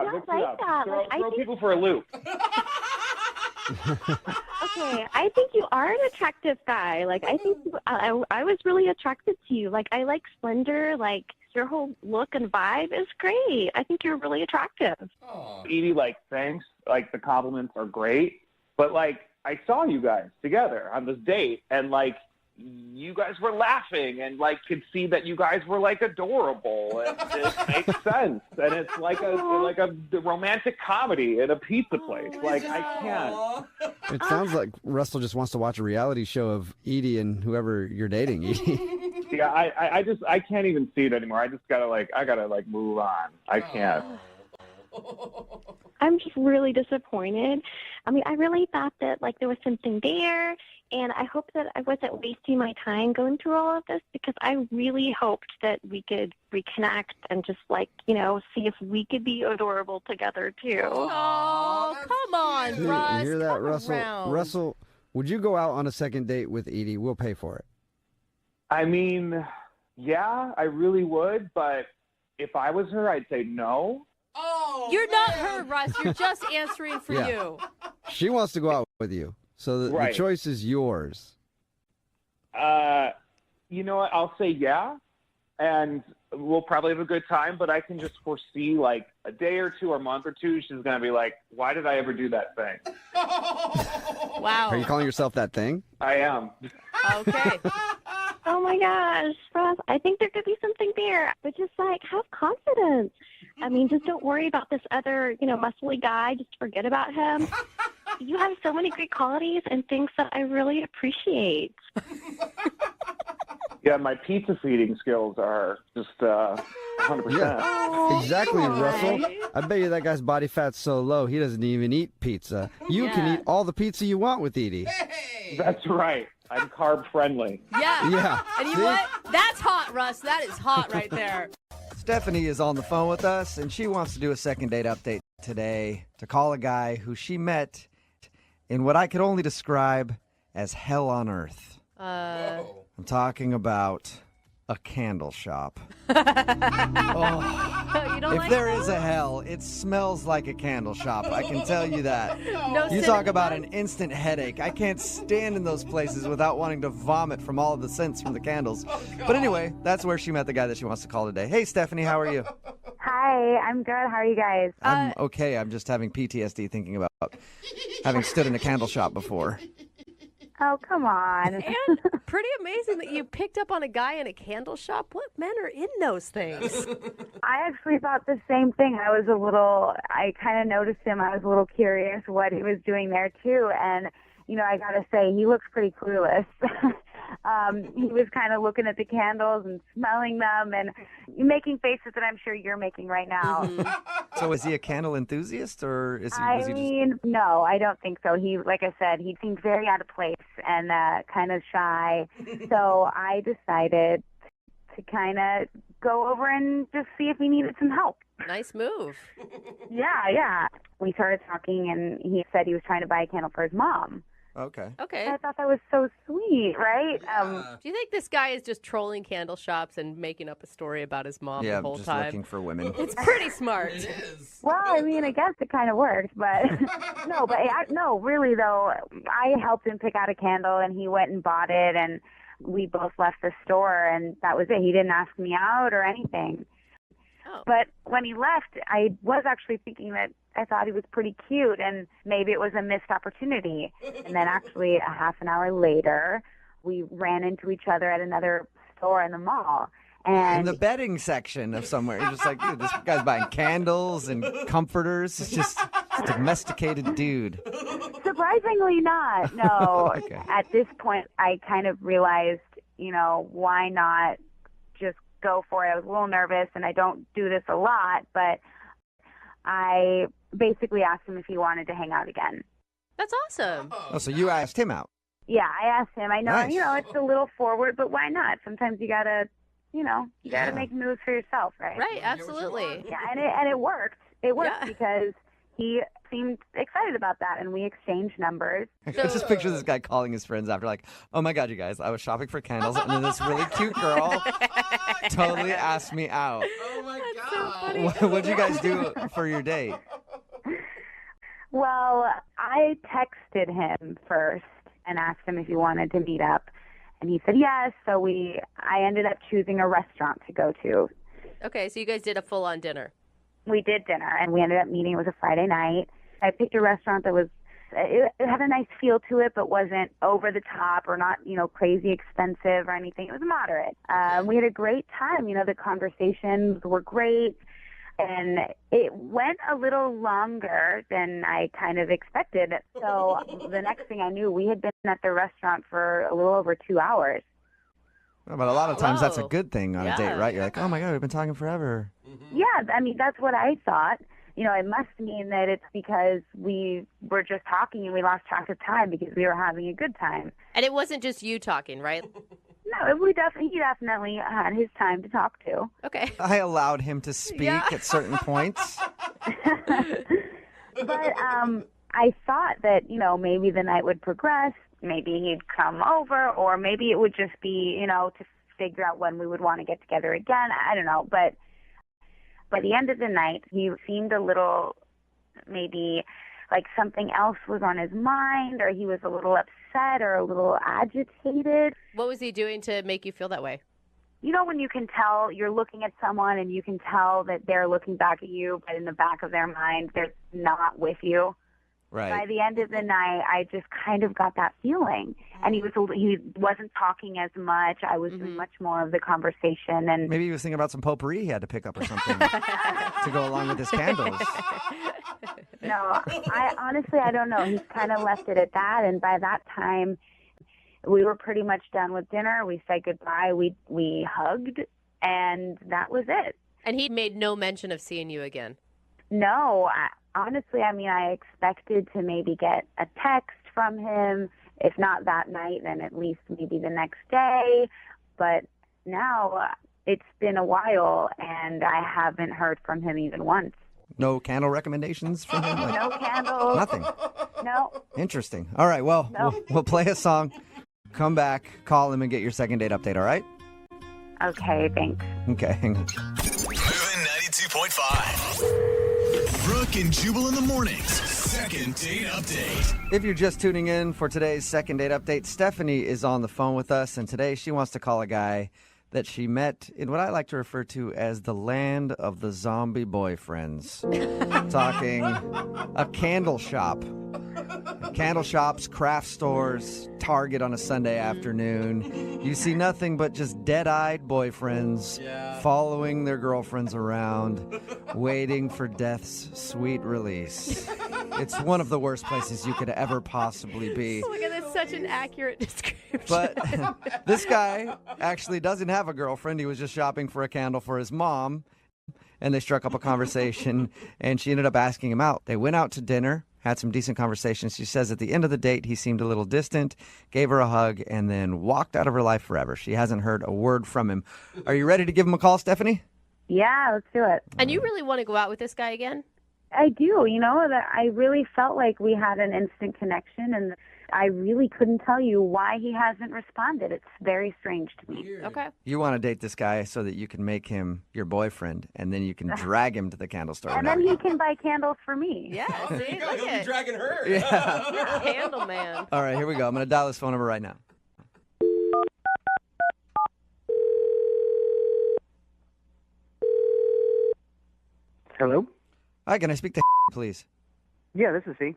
not mix like it up. that. Throw Like, I think- people for a loop. Okay, I think you are an attractive guy. Like, I think I was really attracted to you. Like, I like Slender. Like, your whole look and vibe is great. I think you're really attractive. Edie, like, thanks. Like, the compliments are great. But, like, I saw you guys together on this date, and, like, you guys were laughing, and, like, could see that you guys were, like, adorable, and it makes sense. And it's like a romantic comedy at a pizza place. Like, I can't. It sounds like Russell just wants to watch a reality show of Edie and whoever you're dating, Edie. Yeah, I can't even see it anymore. I just gotta move on. I can't. I'm just really disappointed. I mean, I really thought that, like, there was something there, and I hope that I wasn't wasting my time going through all of this, because I really hoped that we could reconnect and just, like, see if we could be adorable together, too. Oh, come on, You Russ. hear that, come Russell? around. Russell, would you go out on a second date with Edie? We'll pay for it. I mean, yeah, I really would, but if I was her, I'd say no. You're not her, Russ. You're just answering for Yeah. you. She wants to go out with you, so the Right. choice is yours. You know what? I'll say yeah, and we'll probably have a good time, but I can just foresee, like, a day or two or a month or two, she's going to be like, why did I ever do that thing? Wow. Are you calling yourself that thing? I am. Okay. Oh my gosh, Ross, I think there could be something there, but just, like, have confidence. I mean, just don't worry about this other, muscly guy. Just forget about him. You have so many great qualities and things that I really appreciate. Yeah, my pizza feeding skills are just 100%. Yeah, exactly, Russell. I bet you that guy's body fat's so low he doesn't even eat pizza. You can eat all the pizza you want with Edie. That's right. I'm carb friendly. Yeah. Yeah. And you know what? That's hot, Russ. That is hot right there. Stephanie is on the phone with us, and she wants to do a second date update today to call a guy who she met in what I could only describe as hell on earth. I'm talking about a candle shop. You don't If like there those? is a hell, it smells like a candle shop. I can tell you that. No You cinnamon talk about bun? an instant headache. I can't stand in those places without wanting to vomit from all of the scents from the candles. But anyway, that's where she met the guy that she wants to call today. Hey, Stephanie, how are you? Hi, Hi, I'm good. How are you guys? I'm okay. I'm just having PTSD thinking about having stood in a candle shop before. Oh, come on. And pretty amazing that you picked up on a guy in a candle shop. What men are in those things? I actually thought the same thing. I kind of noticed him. I was a little curious what he was doing there, too. And, I got to say, he looks pretty clueless. He was kind of looking at the candles and smelling them and making faces that I'm sure you're making right now. So is he a candle enthusiast, or was he just... No, I don't think so. Like I said, he seemed very out of place and kind of shy. So I decided to kind of go over and just see if he needed some help. Nice move. Yeah. We started talking, and he said he was trying to buy a candle for his mom. Okay. I thought that was so sweet, right? Do you think this guy is just trolling candle shops and making up a story about his mom the whole just time? looking for women. It's pretty smart. It is. Well, I guess it kind of worked, but no, really though, I helped him pick out a candle, and he went and bought it, and we both left the store, and that was it. He didn't ask me out or anything. Oh. But when he left, I was actually thinking that I thought he was pretty cute, and maybe it was a missed opportunity. And then actually a half an hour later, we ran into each other at another store in the mall. And in the bedding section of somewhere. You're just like, dude, this guy's buying candles and comforters. It's just a domesticated dude. Surprisingly not, no. Okay. At this point, I kind of realized, why not just go for it. I was a little nervous, and I don't do this a lot, but I basically asked him if he wanted to hang out again. That's awesome. Oh, so you asked him out. Yeah, I asked him. I know, Nice. It's a little forward, but why not? Sometimes you gotta, make moves for yourself, right? Right, absolutely. Yeah, and it worked. It worked Yeah. because he seemed excited about that, and we exchanged numbers. I just picture this guy calling his friends after, like, oh my God, you guys, I was shopping for candles, and then this really cute girl totally asked me out. Oh my God. What'd you guys do for your date? Well, I texted him first and asked him if he wanted to meet up, and he said yes. So I ended up choosing a restaurant to go to. Okay, so you guys did a full-on dinner. We did dinner, and we ended up meeting. It was a Friday night. I picked a restaurant that it had a nice feel to it, but wasn't over the top or not, crazy expensive or anything. It was moderate. We had a great time. The conversations were great, and it went a little longer than I kind of expected. So the next thing I knew, we had been at the restaurant for a little over 2 hours. Well, but a lot of times that's a Whoa. good thing on a date, right? You're like, oh my God, we've been talking forever. Yeah, that's what I thought. It must mean that it's because we were just talking and we lost track of time because we were having a good time. And it wasn't just you talking, right? No, he definitely had his time to talk to. Okay. I allowed him to speak at certain points. But I thought that, maybe the night would progress. Maybe he'd come over, or maybe it would just be, to figure out when we would want to get together again. I don't know. But by the end of the night, he seemed a little, maybe like something else was on his mind, or he was a little upset or a little agitated. What was he doing to make you feel that way? When you can tell you're looking at someone and you can tell that they're looking back at you, but in the back of their mind, they're not with you. Right. By the end of the night, I just kind of got that feeling. And he wasn't talking as much. I was doing much more of the conversation. And maybe he was thinking about some potpourri he had to pick up or something to go along with his candles. No, I don't know. He's kind of left it at that. And by that time, we were pretty much done with dinner. We said goodbye. We hugged, and that was it. And he made no mention of seeing you again. No, honestly, I expected to maybe get a text from him. If not that night, then at least maybe the next day. But now it's been a while, and I haven't heard from him even once. No candle recommendations from him? No candles. Nothing? No. Interesting. All right, well, No. we'll play a song, come back, call him, and get your second date update, all right? Okay, thanks. Okay, hang on. Moving 92.5. Brooke and Jubal in the mornings. Second date update. If you're just tuning in for today's second date update, Stephanie is on the phone with us, and today she wants to call a guy that she met in what I like to refer to as the land of the zombie boyfriends. Talking a candle shop. Candle shops, craft stores, Target on a Sunday afternoon. You see nothing but just dead-eyed boyfriends following their girlfriends around, waiting for death's sweet release. It's one of the worst places you could ever possibly be. Oh my God, that's such an accurate description. But this guy actually doesn't have a girlfriend. He was just shopping for a candle for his mom, and they struck up a conversation, and she ended up asking him out. They went out to dinner, had some decent conversations. She says at the end of the date, he seemed a little distant, gave her a hug, and then walked out of her life forever. She hasn't heard a word from him. Are you ready to give him a call, Stephanie? Yeah, let's do it. And you really want to go out with this guy again? I do. That I really felt like we had an instant connection, and I really couldn't tell you why he hasn't responded. It's very strange to me. Okay. You want to date this guy so that you can make him your boyfriend, and then you can drag him to the candle store. And then he can buy candles for me. Yeah, see, You'll look be at dragging her. Yeah. Candle Man. All right, here we go. I'm going to dial his phone number right now. Hello? Hi, can I speak to please? Yeah, this is he.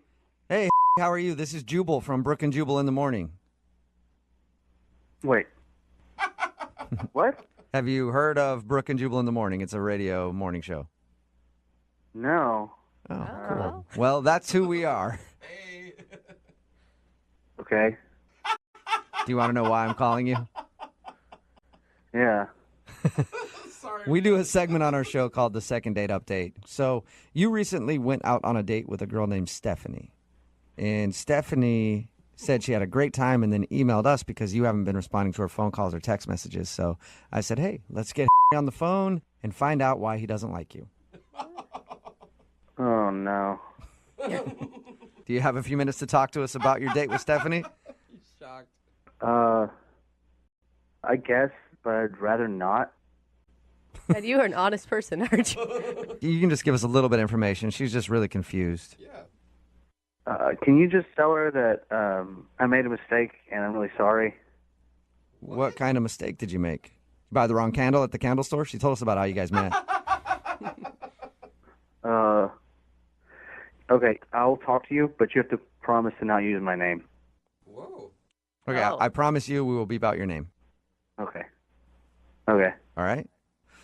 Hey, how are you? This is Jubal from Brooke and Jubal in the morning. Wait. What? Have you heard of Brooke and Jubal in the morning? It's a radio morning show. No. Oh, cool. Well, that's who we are. Okay. Do you want to know why I'm calling you? Yeah. We do a segment on our show called the Second Date Update. So you recently went out on a date with a girl named Stephanie. And Stephanie said she had a great time and then emailed us because you haven't been responding to her phone calls or text messages. So I said, hey, let's get on the phone and find out why he doesn't like you. Oh, no. Do you have a few minutes to talk to us about your date with Stephanie? He's shocked. I guess, but I'd rather not. And you are an honest person, aren't you? You can just give us a little bit of information. She's just really confused. Yeah. Can you just tell her that I made a mistake and I'm really sorry? What kind of mistake did you make? You buy the wrong candle at the candle store? She told us about how you guys met. Okay, I'll talk to you, but you have to promise to not use my name. Whoa. Okay, Oh. I promise you we will beep out your name. Okay. Okay. All right?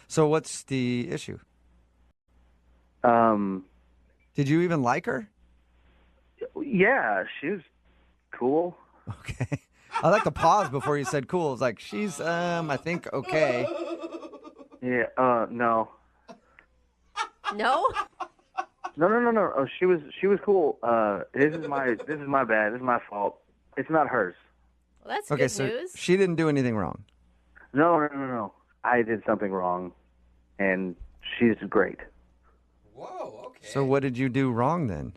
So what's the issue? Did you even like her? Yeah, she was cool. Okay. I like the pause before you said cool. It's like, she's, I think, okay. Yeah, no. No? No. Oh, she was cool. This is my bad. This is my fault. It's not hers. Well, that's Okay, good so news. she didn't do anything wrong. No. I did something wrong, and she's great. Whoa, okay. So what did you do wrong then?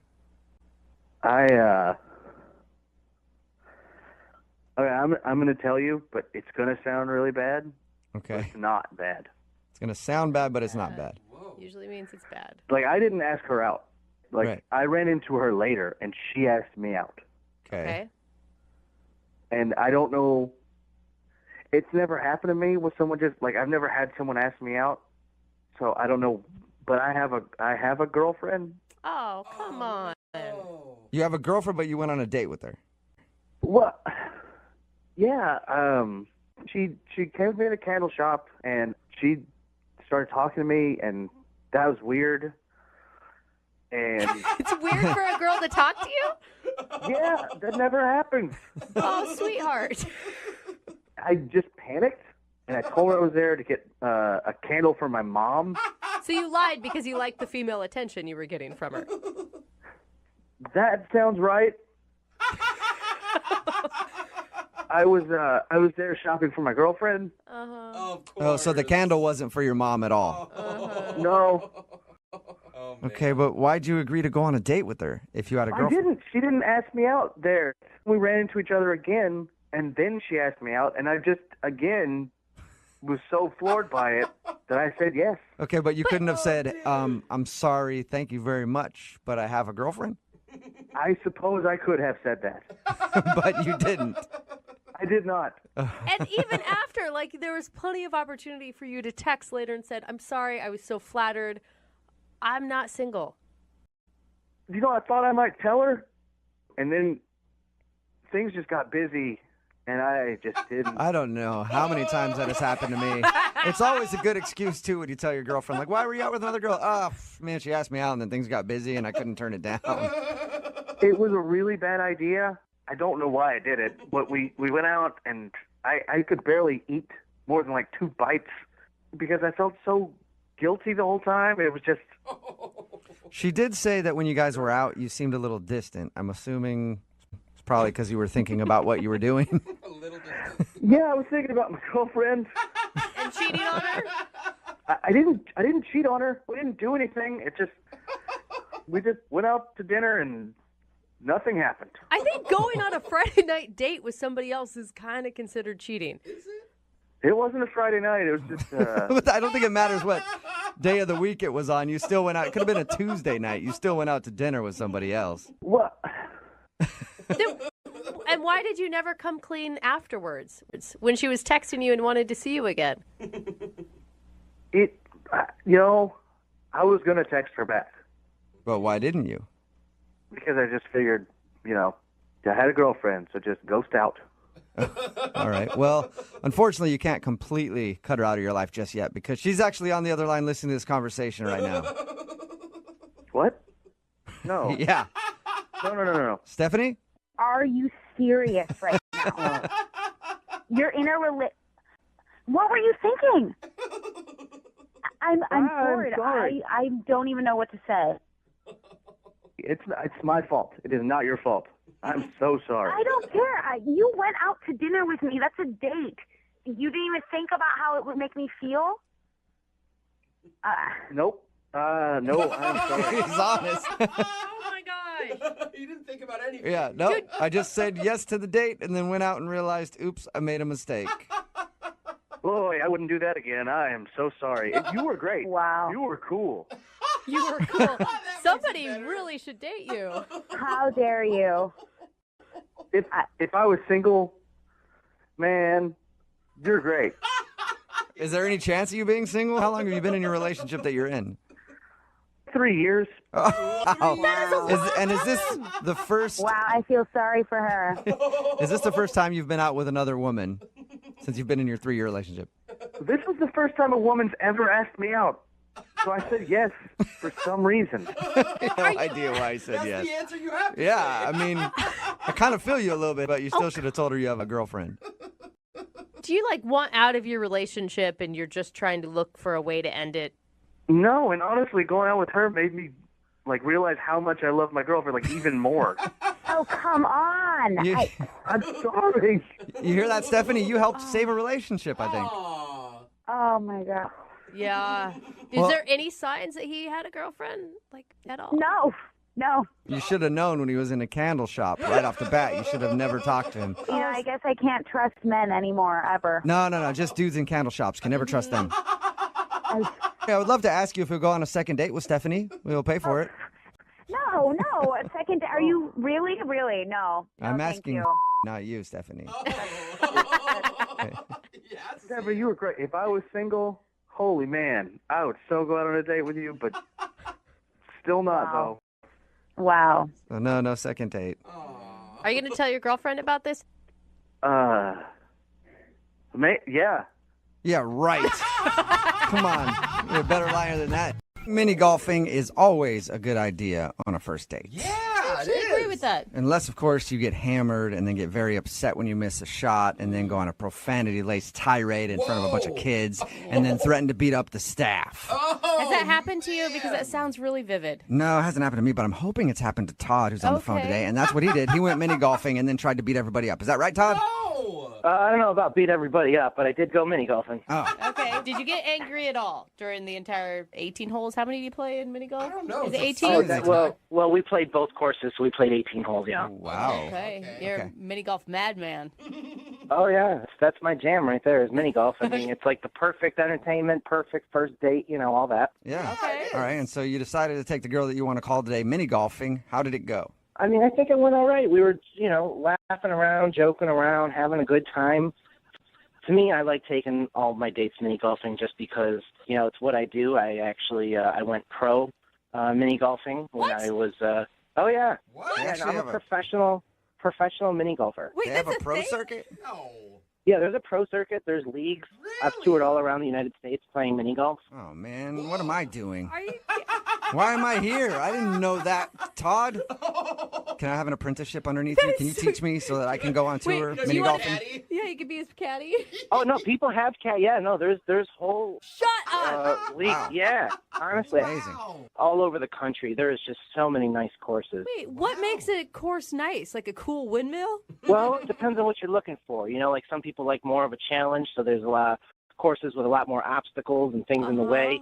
Okay, I'm gonna tell you, but it's gonna sound really bad. Okay. It's not bad. It's going to sound bad, but it's not bad. Whoa. Usually means it's bad. Like, I didn't ask her out. Like, Right. I ran into her later, and she asked me out. Okay. Okay. And I don't know. It's never happened to me with someone just like I've never had someone ask me out, so I don't know. But I have a girlfriend. Oh, come on. Oh. You have a girlfriend, but you went on a date with her. What? Yeah. She came with me to the candle shop, and she started talking to me, and that was weird. And It's weird for a girl to talk to you? yeah, that never happens. Oh, sweetheart. I just panicked, and I told her I was there to get a candle for my mom. So you lied because you liked the female attention you were getting from her. That sounds right. I was there shopping for my girlfriend. Uh-huh. Of course. Oh, so the candle wasn't for your mom at all. No, Oh, man. Okay, but why'd you agree to go on a date with her if you had a I girlfriend? didn't. She didn't ask me out there. We ran into each other again, and then she asked me out, and I just again was so floored by it that I said yes. Okay, but you couldn't have said, I'm sorry, thank you very much, but I have a girlfriend? I suppose I could have said that. But you didn't. I did not. And even after, like, there was plenty of opportunity for you to text later and said, I'm sorry, I was so flattered. I'm not single. You know, I thought I might tell her, and then things just got busy, and I just didn't. I don't know how many times that has happened to me. It's always a good excuse, too, when you tell your girlfriend, like, why were you out with another girl? Oh, man, she asked me out, and then things got busy, and I couldn't turn it down. It was a really bad idea. I don't know why I did it, but we went out, and I could barely eat more than like 2 bites because I felt so guilty the whole time. It was just... She did say that when you guys were out, you seemed a little distant. I'm assuming it's probably because you were thinking about what you were doing. Yeah, I was thinking about my girlfriend. And cheating on her? I didn't cheat on her. We didn't do anything. We just went out to dinner and nothing happened. I think going on a Friday night date with somebody else is kind of considered cheating. It wasn't a Friday night. It was just... I don't think it matters what day of the week it was on. You still went out. It could have been a Tuesday night. You still went out to dinner with somebody else. What? And why did you never come clean afterwards when she was texting you and wanted to see you again? I was going to text her back. But why didn't you? Because I just figured, I had a girlfriend, so just ghost out. All right. Well, unfortunately, you can't completely cut her out of your life just yet because she's actually on the other line listening to this conversation right now. What? No. Yeah. No. Stephanie? Are you serious right now? You're in a What were you thinking? I'm bored. sorry. I don't even know what to say. It's my fault. It is not your fault. I'm so sorry. I don't care. You went out to dinner with me. That's a date. You didn't even think about how it would make me feel? Nope. No, I'm sorry. He's honest. Oh, my gosh. You didn't think about anything. Yeah, no. I just said yes to the date and then went out and realized, oops, I made a mistake. Boy, I wouldn't do that again. I am so sorry. You were great. Wow. You were cool. You were cool. Somebody really should date you. How dare you? If I was single, man, you're great. Is there any chance of you being single? How long have you been in your relationship that you're in? 3 years. Oh, wow. Is this the first? Wow, I feel sorry for her. Is this the first time you've been out with another woman since you've been in your 3-year relationship? This was the first time a woman's ever asked me out. So I said yes for some reason. No idea why I said yes. That's the answer you have to Yeah, say. I mean, I kind of feel you a little bit, but you still should have told her you have a girlfriend. Do you, want out of your relationship and you're just trying to look for a way to end it? No, and honestly, going out with her made me, realize how much I love my girlfriend, even more. Oh, come on. I'm sorry. You hear that, Stephanie? You helped save a relationship, I think. Oh, my God. Yeah. Is there any signs that he had a girlfriend, at all? No. You should have known when he was in a candle shop right off the bat. You should have never talked to him. I guess I can't trust men anymore, ever. No. Just dudes in candle shops. Can never trust them. I would love to ask you if you'll go on a second date with Stephanie. We'll pay for it. No. A second. Are you really? Really? No. I'm thank asking, you. not you, Stephanie. Stephanie, you were great. If I was single, holy man, I would so go out on a date with you, but still not, though. Wow. So no second date. Are you going to tell your girlfriend about this? Yeah. Yeah, right. Come on. You're a better liar than that. Mini golfing is always a good idea on a first date. Yeah, I agree with that. Unless, of course, you get hammered and then get very upset when you miss a shot and then go on a profanity-laced tirade in front of a bunch of kids and then threaten to beat up the staff. Has that happened to you? Because that sounds really vivid. No, it hasn't happened to me, but I'm hoping it's happened to Todd, who's on the phone today, and that's what he did. He went mini golfing and then tried to beat everybody up. Is that right, Todd? I don't know about beat everybody up, but I did go mini golfing. Oh. Okay. Did you get angry at all during the entire 18 holes? How many do you play in mini golf? I don't know. Is it 18? Well, we played both courses, so we played 18 holes, yeah. Wow. Okay. You're a mini golf madman. Oh, yeah. That's my jam right there is mini golf. I mean, it's like the perfect entertainment, perfect first date, all that. Yeah. Okay. All right, and so you decided to take the girl that you want to call today mini golfing. How did it go? I mean, I think it went all right. We were, laughing around, joking around, having a good time. To me, I like taking all my dates mini golfing just because, it's what I do. I actually, I went pro mini golfing when I was, oh yeah. What? Yeah, Actually I'm have a professional mini golfer. Wait, They have that's a pro thing? circuit? No. Yeah, there's a pro circuit. There's leagues. I've toured all around the United States playing mini golf. Oh, man. What am I doing? Are you? Why am I here? I didn't know that. Todd? Can I have an apprenticeship underneath you? Can you teach me so that I can go on tour Wait, mini you want golfing? Yeah, you could be his caddy. Oh no, people have Yeah, no, there's whole Shut up. league. Wow. Yeah, honestly, Amazing. all over the country. There is just so many nice courses. Wait, what makes a course nice? Like a cool windmill? Well, it depends on what you're looking for. Like some people like more of a challenge, so there's a lot of courses with a lot more obstacles and things in the way.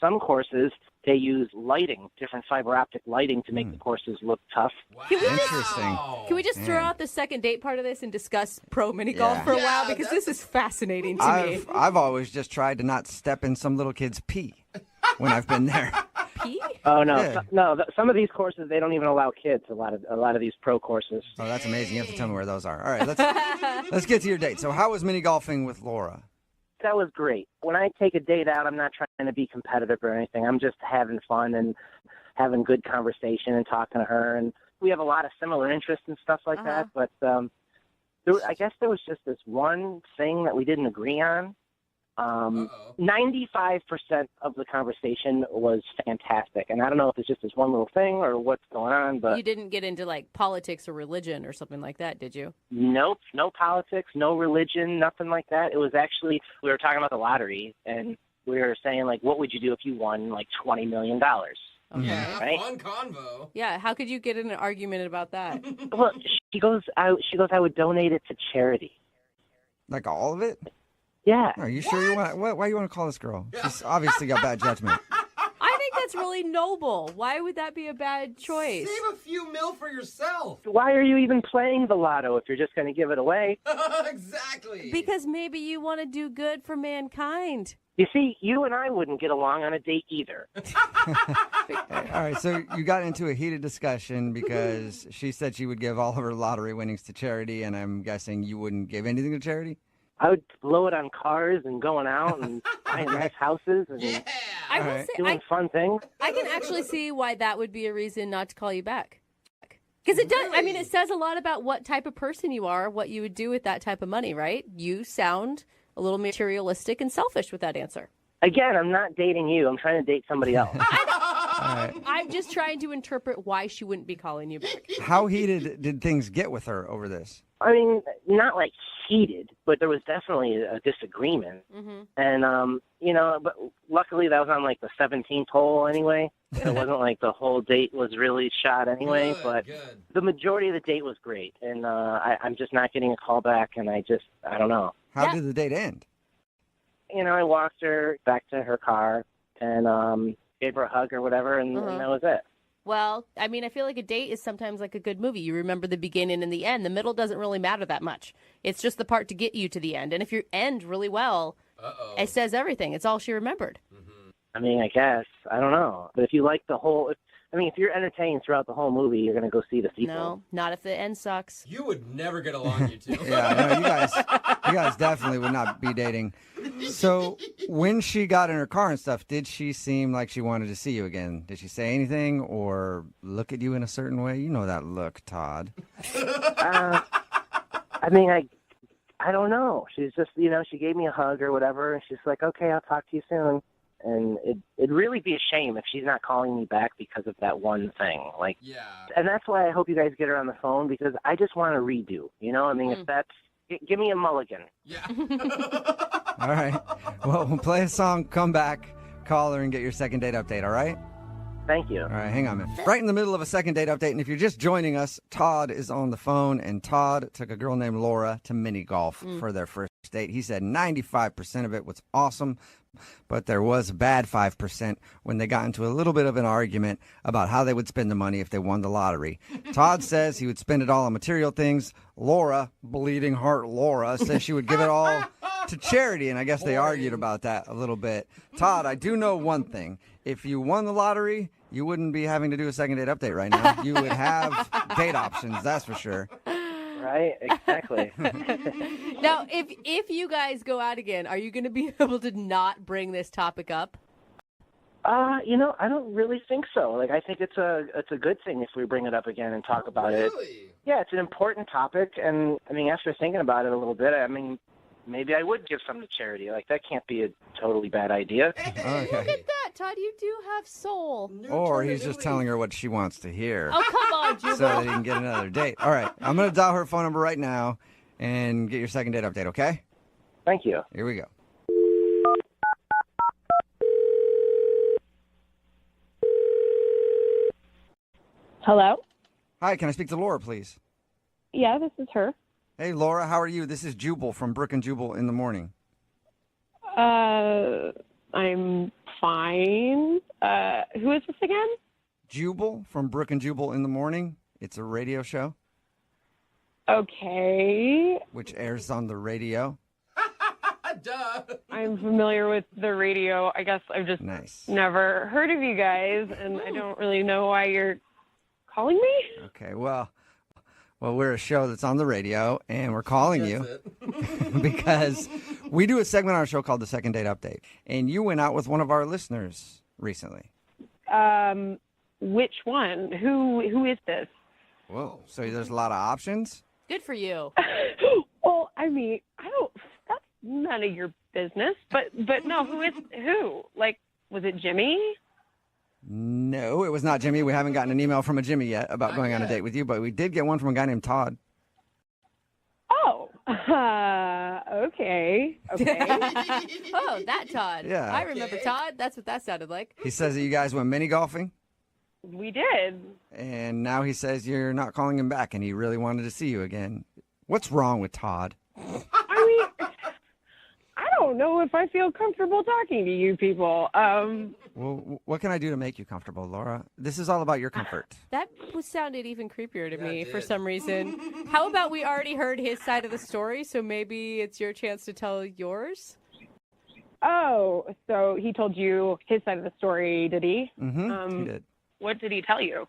Some courses, they use lighting, different fiber optic lighting to make the courses look tough. Interesting. Can we just throw Man. out the second date part of this and discuss pro mini golf Yeah. for a while? Because this is fascinating to me. I've always just tried to not step in some little kid's pee when I've been there. Pee? Oh no, Yeah. some of these courses they don't even allow kids. A lot of these pro courses. Oh, that's amazing. You have to tell me where those are. All right, let's get to your date. So how was mini golfing with Laura? That was great. When I take a date out, I'm not trying to be competitive or anything. I'm just having fun and having good conversation and talking to her. And we have a lot of similar interests and stuff like that. But I guess there was just this one thing that we didn't agree on. 95% of the conversation was fantastic. And I don't know if it's just this one little thing or what's going on, but You didn't get into like politics or religion or something like that, did you? nope, no politics, no religion, nothing like that. It was actually, we were talking about the lottery, and we were saying, like, what would you do if you won, like, $20 million? Okay. Yeah, Right? fun convo. Yeah, how could you get in an argument about that? Well, she goes, I would donate it to charity. Like all of it? Yeah. Are you sure you want? Why you want to call this girl? She's obviously got bad judgment. I think that's really noble. Why would that be a bad choice? Save a few mil for yourself. Why are you even playing the lotto if you're just going to give it away? Exactly. Because maybe you want to do good for mankind. You see, you and I wouldn't get along on a date either. All right, so you got into a heated discussion because she said she would give all of her lottery winnings to charity, and I'm guessing you wouldn't give anything to charity? I would blow it on cars and going out and buying nice houses and I will say, doing fun things. I can actually see why that would be a reason not to call you back. Because it does, I mean, it says a lot about what type of person you are, what you would do with that type of money, right? You sound a little materialistic and selfish with that answer. Again, I'm not dating you. I'm trying to date somebody else. I'm just trying to interpret why she wouldn't be calling you back. How heated did things get with her over this? I mean, not like heated, but there was definitely a disagreement. Mm-hmm. And, but luckily that was on like the 17th hole anyway. It wasn't like the whole date was really shot anyway, but the majority of the date was great. And I'm just not getting a call back, and I don't know. How did the date end? I walked her back to her car and gave her a hug or whatever, and that was it. Well, I mean, I feel like a date is sometimes like a good movie. You remember the beginning and the end. The middle doesn't really matter that much. It's just the part to get you to the end. And if you end really well, it says everything. It's all she remembered. I mean, I guess. I don't know. But if you like the whole... if you're entertained throughout the whole movie, you're going to go see the sequel. No, not if the end sucks. You would never get along, you two. Yeah, no, you guys definitely would not be dating. So when she got in her car and stuff, did she seem like she wanted to see you again? Did she say anything or look at you in a certain way? You know that look, Todd. I don't know. She's just, she gave me a hug or whatever, and she's like, okay, I'll talk to you soon. And it'd really be a shame if she's not calling me back because of that one thing. And that's why I hope you guys get her on the phone, because I just want to redo. If that's, give me a mulligan. Yeah. All right. Well, we'll play a song, come back, call her, and get your second date update, all right? Thank you. All right, hang on a minute. Right in the middle of a second date update, and if you're just joining us, Todd is on the phone, and Todd took a girl named Laura to mini golf for their first date. He said 95% of it was awesome, but there was a bad 5% when they got into a little bit of an argument about how they would spend the money if they won the lottery. Todd says he would spend it all on material things. Laura, bleeding heart Laura, says she would give it all to charity, and I guess they argued about that a little bit. Todd, I do know one thing. If you won the lottery, you wouldn't be having to do a second date update right now. You would have date options, that's for sure. Right? Exactly. Now, if you guys go out again, are you going to be able to not bring this topic up? I don't really think so. Like, I think it's a good thing if we bring it up again and talk about it. Yeah, it's an important topic, and I mean, after thinking about it a little bit, I mean, maybe I would give some to charity. Like, that can't be a totally bad idea. Look at that, Todd. You do have soul. Or he's just telling her what she wants to hear. Oh, come on, Jubal. So that he can get another date. All right, I'm going to dial her phone number right now and get your second date update, okay? Thank you. Here we go. Hello? Hi, can I speak to Laura, please? Yeah, this is her. Hey, Laura, how are you? This is Jubal from Brooke and Jubal in the morning. I'm fine. Who is this again? Jubal from Brooke and Jubal in the morning. It's a radio show. Okay. Which airs on the radio. Duh. I'm familiar with the radio. I guess I've just never heard of you guys, and I don't really know why you're calling me. Okay, well, we're a show that's on the radio, and we're calling you because we do a segment on our show called the Second Date Update, and you went out with one of our listeners recently. Which one? Who is this? Whoa, so there's a lot of options? Good for you. Well, I mean, that's none of your business, but no, who? Like, was it Jimmy? No, it was not Jimmy. We haven't gotten an email from a Jimmy yet about going on a date with you, but we did get one from a guy named Todd. Oh, okay. Oh, that Todd. Yeah. I remember Todd. That's what that sounded like. He says that you guys went mini golfing, We did. and now he says you're not calling him back, and he really wanted to see you again. What's wrong with Todd? I mean, I don't know if I feel comfortable talking to you people. Well, what can I do to make you comfortable, Laura? This is all about your comfort. That sounded even creepier to me for some reason. How about we already heard his side of the story, so maybe it's your chance to tell yours? Oh, so he told you his side of the story, did he? Mm-hmm, he did. What did he tell you?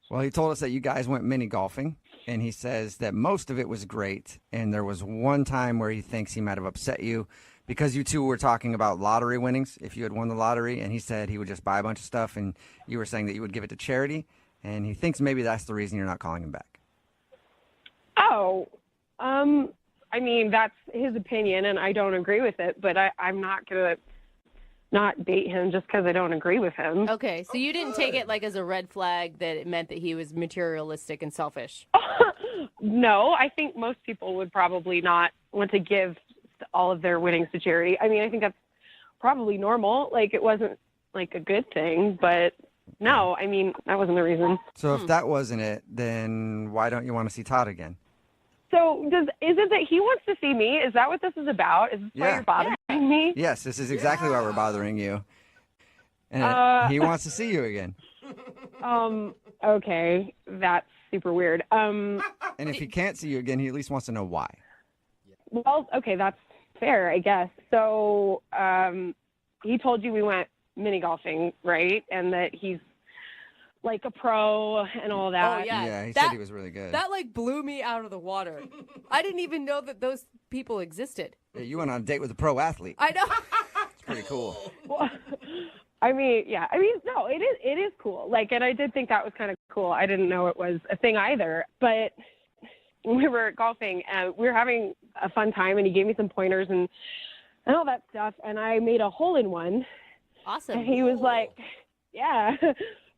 Well, he told us that you guys went mini golfing, and he says that most of it was great, and there was one time where he thinks he might have upset you because you two were talking about lottery winnings, if you had won the lottery, and he said he would just buy a bunch of stuff, and you were saying that you would give it to charity, and he thinks maybe that's the reason you're not calling him back. Oh, I mean, that's his opinion, and I don't agree with it, but I'm not going to not date him just because I don't agree with him. Okay, so you didn't take it like as a red flag that it meant that he was materialistic and selfish. No, I think most people would probably not want to give all of their winnings to charity. I mean, I think that's probably normal. Like, it wasn't like a good thing, but no, I mean, that wasn't the reason. So if that wasn't it, then why don't you want to see Todd again? So is it that he wants to see me? Is that what this is about? Is this why you're bothering me? Yes, this is exactly why we're bothering you. And he wants to see you again. Okay, that's super weird. And if he can't see you again, he at least wants to know why. Well, okay, that's fair, I guess. So he told you we went mini golfing, right? And that he's like a pro and all that. Oh, yeah. Yeah, he said he was really good. That like blew me out of the water. I didn't even know that those people existed. Yeah, you went on a date with a pro athlete. I know. It's pretty cool. Well, I mean, no, it is cool. Like, and I did think that was kind of cool. I didn't know it was a thing either. But when we were golfing, we were having a fun time, and he gave me some pointers and all that stuff. And I made a hole in one. Awesome. And he was like, yeah.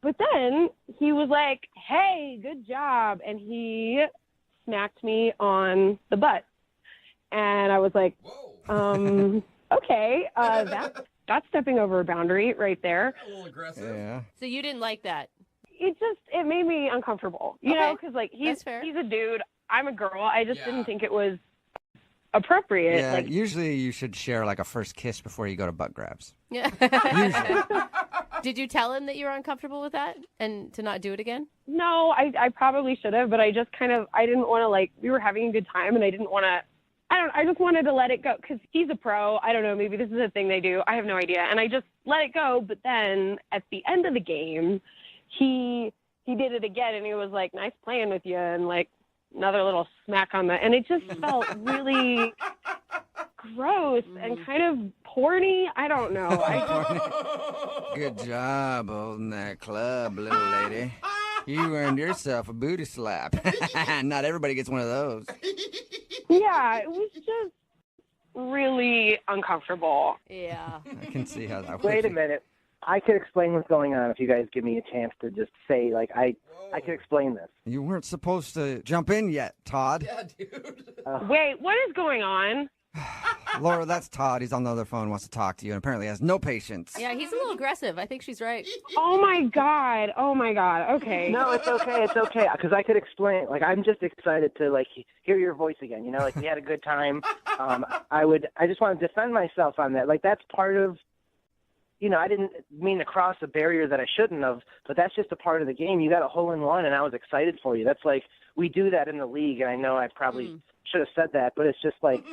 But then he was like, hey, good job. And he smacked me on the butt. And I was like, okay, that's stepping over a boundary right there. A little aggressive. Yeah. So you didn't like that? It made me uncomfortable, you know, because like he's a dude, I'm a girl. I just didn't think it was appropriate. Yeah, Like, usually you should share like a first kiss before you go to butt grabs. Yeah. Usually. Did you tell him that you were uncomfortable with that and to not do it again? no, I probably should have, but I just I didn't want to, like, we were having a good time, and I didn't want to. I just wanted to let it go because he's a pro. I don't know. Maybe this is a thing they do. I have no idea. And I just let it go. But then at the end of the game, he did it again, and he was like, nice playing with you, and like another little smack on the, and it just felt really gross and kind of porny. I don't know. Good job holding that club, little lady. You earned yourself a booty slap. Not everybody gets one of those. Yeah, it was just really uncomfortable. Yeah. I can see how that Wait a works. minute. I could explain what's going on if you guys give me a chance to just say, like, I can explain this. You weren't supposed to jump in yet, Todd. Yeah, dude. Wait, what is going on? Laura, that's Todd. He's on the other phone, wants to talk to you, and apparently has no patience. Yeah, he's a little aggressive. I think she's right. Oh my god. Okay. No, it's okay. It's okay. Because I could explain. Like, I'm just excited to, like, hear your voice again. You know, like, we had a good time. I just want to defend myself on that. Like, that's part of, you know, I didn't mean to cross a barrier that I shouldn't have, but that's just a part of the game. You got a hole in one, and I was excited for you. That's like, we do that in the league, and I know I probably should have said that, but it's just like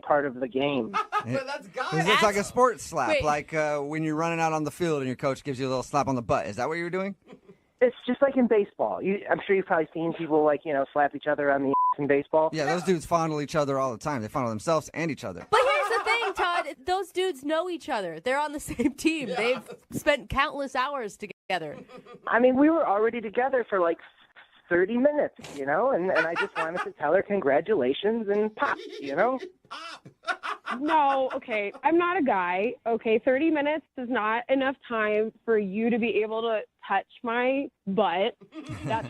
part of the game. That's God. It's like a sports slap, Wait. like when you're running out on the field and your coach gives you a little slap on the butt. Is that what you were doing? It's just like in baseball. I'm sure you've probably seen people, like, you know, slap each other on the in baseball. Yeah, those dudes fondle each other all the time. They fondle themselves and each other. But here's the thing, Todd. Those dudes know each other. They're on the same team. They've spent countless hours together. I mean, we were already together for like 30 minutes, you know, and I just wanted to tell her congratulations and pop, you know? No, okay. I'm not a guy. Okay, 30 minutes is not enough time for you to be able to touch my butt. That's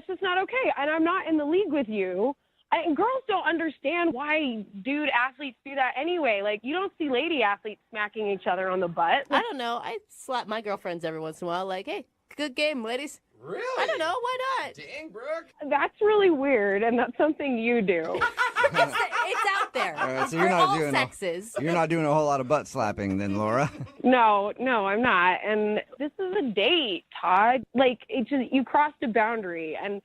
just not okay. And I'm not in the league with you. And girls don't understand why dude athletes do that anyway. Like, you don't see lady athletes smacking each other on the butt. I don't know. I slap my girlfriends every once in a while. Like, hey, good game, ladies. Really? I don't know. Why not? Dang, Brooke. That's really weird, and that's something you do. It's out there. All right, so For you're not all doing sexes. you're not doing a whole lot of butt slapping then, Laura. No, I'm not. And this is a date, Todd. Like, it just, you crossed a boundary, and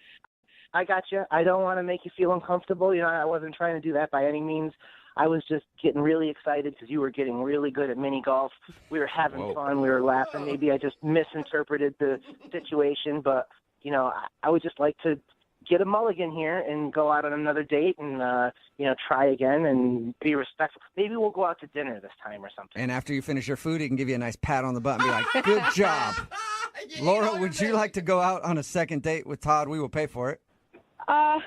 I got you. I don't want to make you feel uncomfortable. You know, I wasn't trying to do that by any means. I was just getting really excited because you were getting really good at mini golf. We were having fun. We were laughing. Maybe I just misinterpreted the situation, but, you know, I would just like to get a mulligan here and go out on another date and, you know, try again and be respectful. Maybe we'll go out to dinner this time or something. And after you finish your food, he can give you a nice pat on the butt and be like, good job. Laura, would you like to go out on a second date with Todd? We will pay for it. I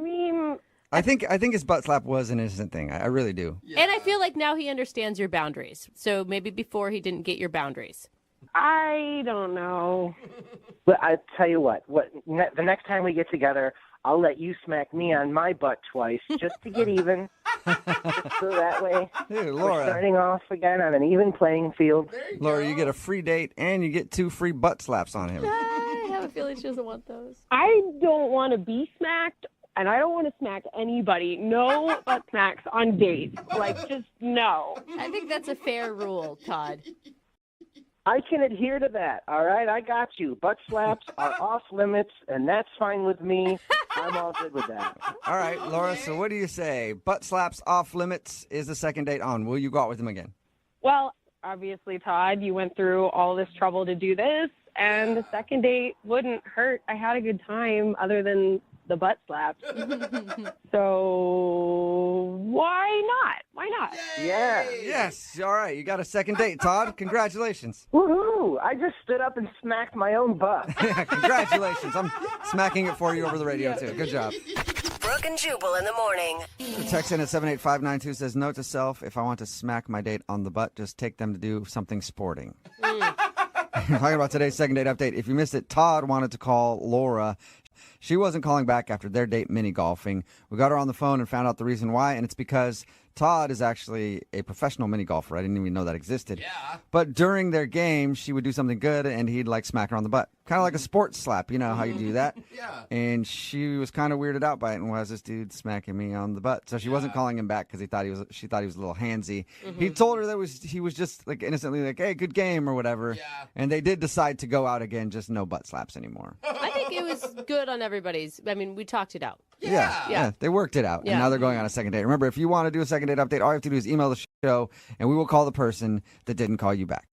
mean, I think his butt slap was an innocent thing. I really do. And I feel like now he understands your boundaries. So maybe before he didn't get your boundaries. I don't know. But I tell you what, the next time we get together, I'll let you smack me on my butt twice just to get even. Just so that way, Dude, we're Laura. starting off again on an even playing field. Laura, you get a free date and you get 2 free butt slaps on him. I have a feeling she doesn't want those. I don't want to be smacked, and I don't want to smack anybody. No butt smacks on dates. Like, just no. I think that's a fair rule, Todd. I can adhere to that, all right? I got you. Butt slaps are off limits, and that's fine with me. I'm all good with that. All right, Laura, so what do you say? Butt slaps off limits, is the second date on? Will you go out with him again? Well, obviously, Todd, you went through all this trouble to do this, and the second date wouldn't hurt. I had a good time other than the butt slaps. So why not? Why not? Yeah. Yes, all right, you got a second date, Todd. Congratulations. Woohoo! I just stood up and smacked my own butt. Yeah, congratulations. I'm smacking it for you over the radio, too. Good job. Brooke and Jubal in the morning. Text in at 78592 says, note to self, if I want to smack my date on the butt, just take them to do something sporting. Talking about today's second date update. If you missed it, Todd wanted to call Laura. She wasn't calling back after their date mini golfing. We got her on the phone and found out the reason why, and it's because Todd is actually a professional mini golfer. I didn't even know that existed. Yeah. But during their game, she would do something good, and he'd like smack her on the butt. Kind of like a sports slap. You know how you do that? Yeah. And she was kind of weirded out by it, and why is this dude smacking me on the butt? So she wasn't calling him back because she thought he was a little handsy. He told her that he was just like innocently like, hey, good game or whatever. Yeah. And they did decide to go out again, just no butt slaps anymore. I think it was good on everybody's. I mean, we talked it out. Yeah, they worked it out, Yeah. and now they're going on a second date. Remember, if you want to do a second date update, all you have to do is email the show, and we will call the person that didn't call you back.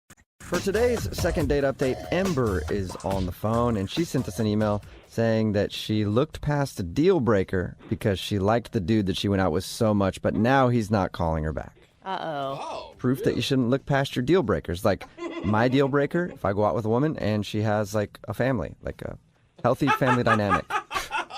For today's second date update, Ember is on the phone, and she sent us an email saying that she looked past a deal breaker because she liked the dude that she went out with so much, but now he's not calling her back. Uh-oh. Proof that you shouldn't look past your deal breakers. Like my deal breaker, if I go out with a woman and she has like a family, like a healthy family dynamic.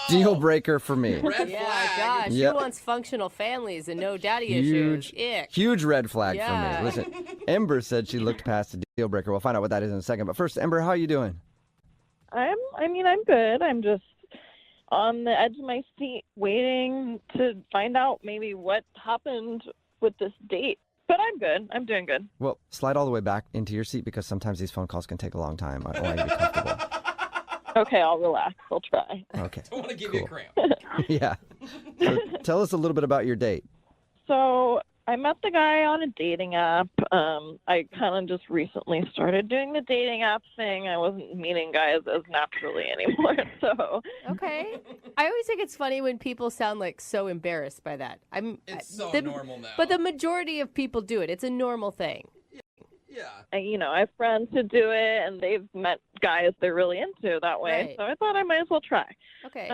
Deal breaker for me. Yeah, gosh. Yep. She wants functional families and no daddy issues. Ick. Huge red flag Yeah. for me. Listen, Ember said she looked past the deal breaker. We'll find out what that is in a second. But first, Ember, how are you doing? I'm good. I'm just on the edge of my seat waiting to find out maybe what happened with this date. But I'm good. I'm doing good. Well, slide all the way back into your seat because sometimes these phone calls can take a long time. I want you to be comfortable. Okay, I'll relax. I'll try. Okay. I want to give you a cramp. Yeah. So tell us a little bit about your date. So I met the guy on a dating app. I kind of just recently started doing the dating app thing. I wasn't meeting guys as naturally anymore. So Okay. I always think it's funny when people sound like so embarrassed by that. It's so normal now. But the majority of people do it. It's a normal thing. I have friends who do it, and they've met guys they're really into that way. Right. So I thought I might as well try. Okay.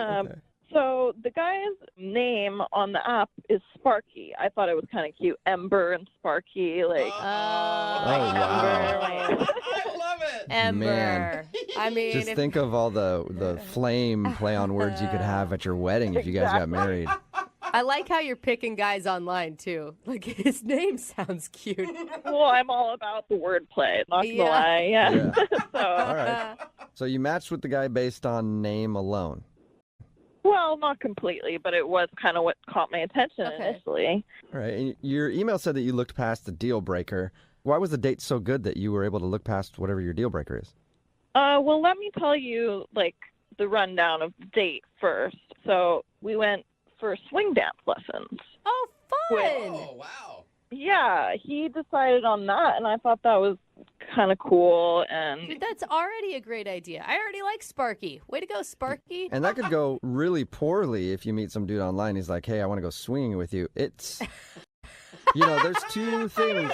So the guy's name on the app is Sparky. I thought it was kind of cute. Ember and Sparky, like. wow. I love it. Ember. Man. I mean, Just think of all the flame play on words you could have at your wedding if you guys got married. I like how you're picking guys online too. Like his name sounds cute. Well, I'm all about the wordplay. Not gonna lie. Yeah. So. All right. So you matched with the guy based on name alone. Well, not completely, but it was kind of what caught my attention initially. All right. And your email said that you looked past the deal breaker. Why was the date so good that you were able to look past whatever your deal breaker is? Well, let me tell you, like, the rundown of the date first. So we went for swing dance lessons. Oh, fun! Oh, wow. Yeah, he decided on that, and I thought that was kind of cool. And Dude, that's already a great idea. I already like Sparky. Way to go, Sparky. And that could go really poorly if you meet some dude online. He's like, hey, I want to go swinging with you. It's, there's two things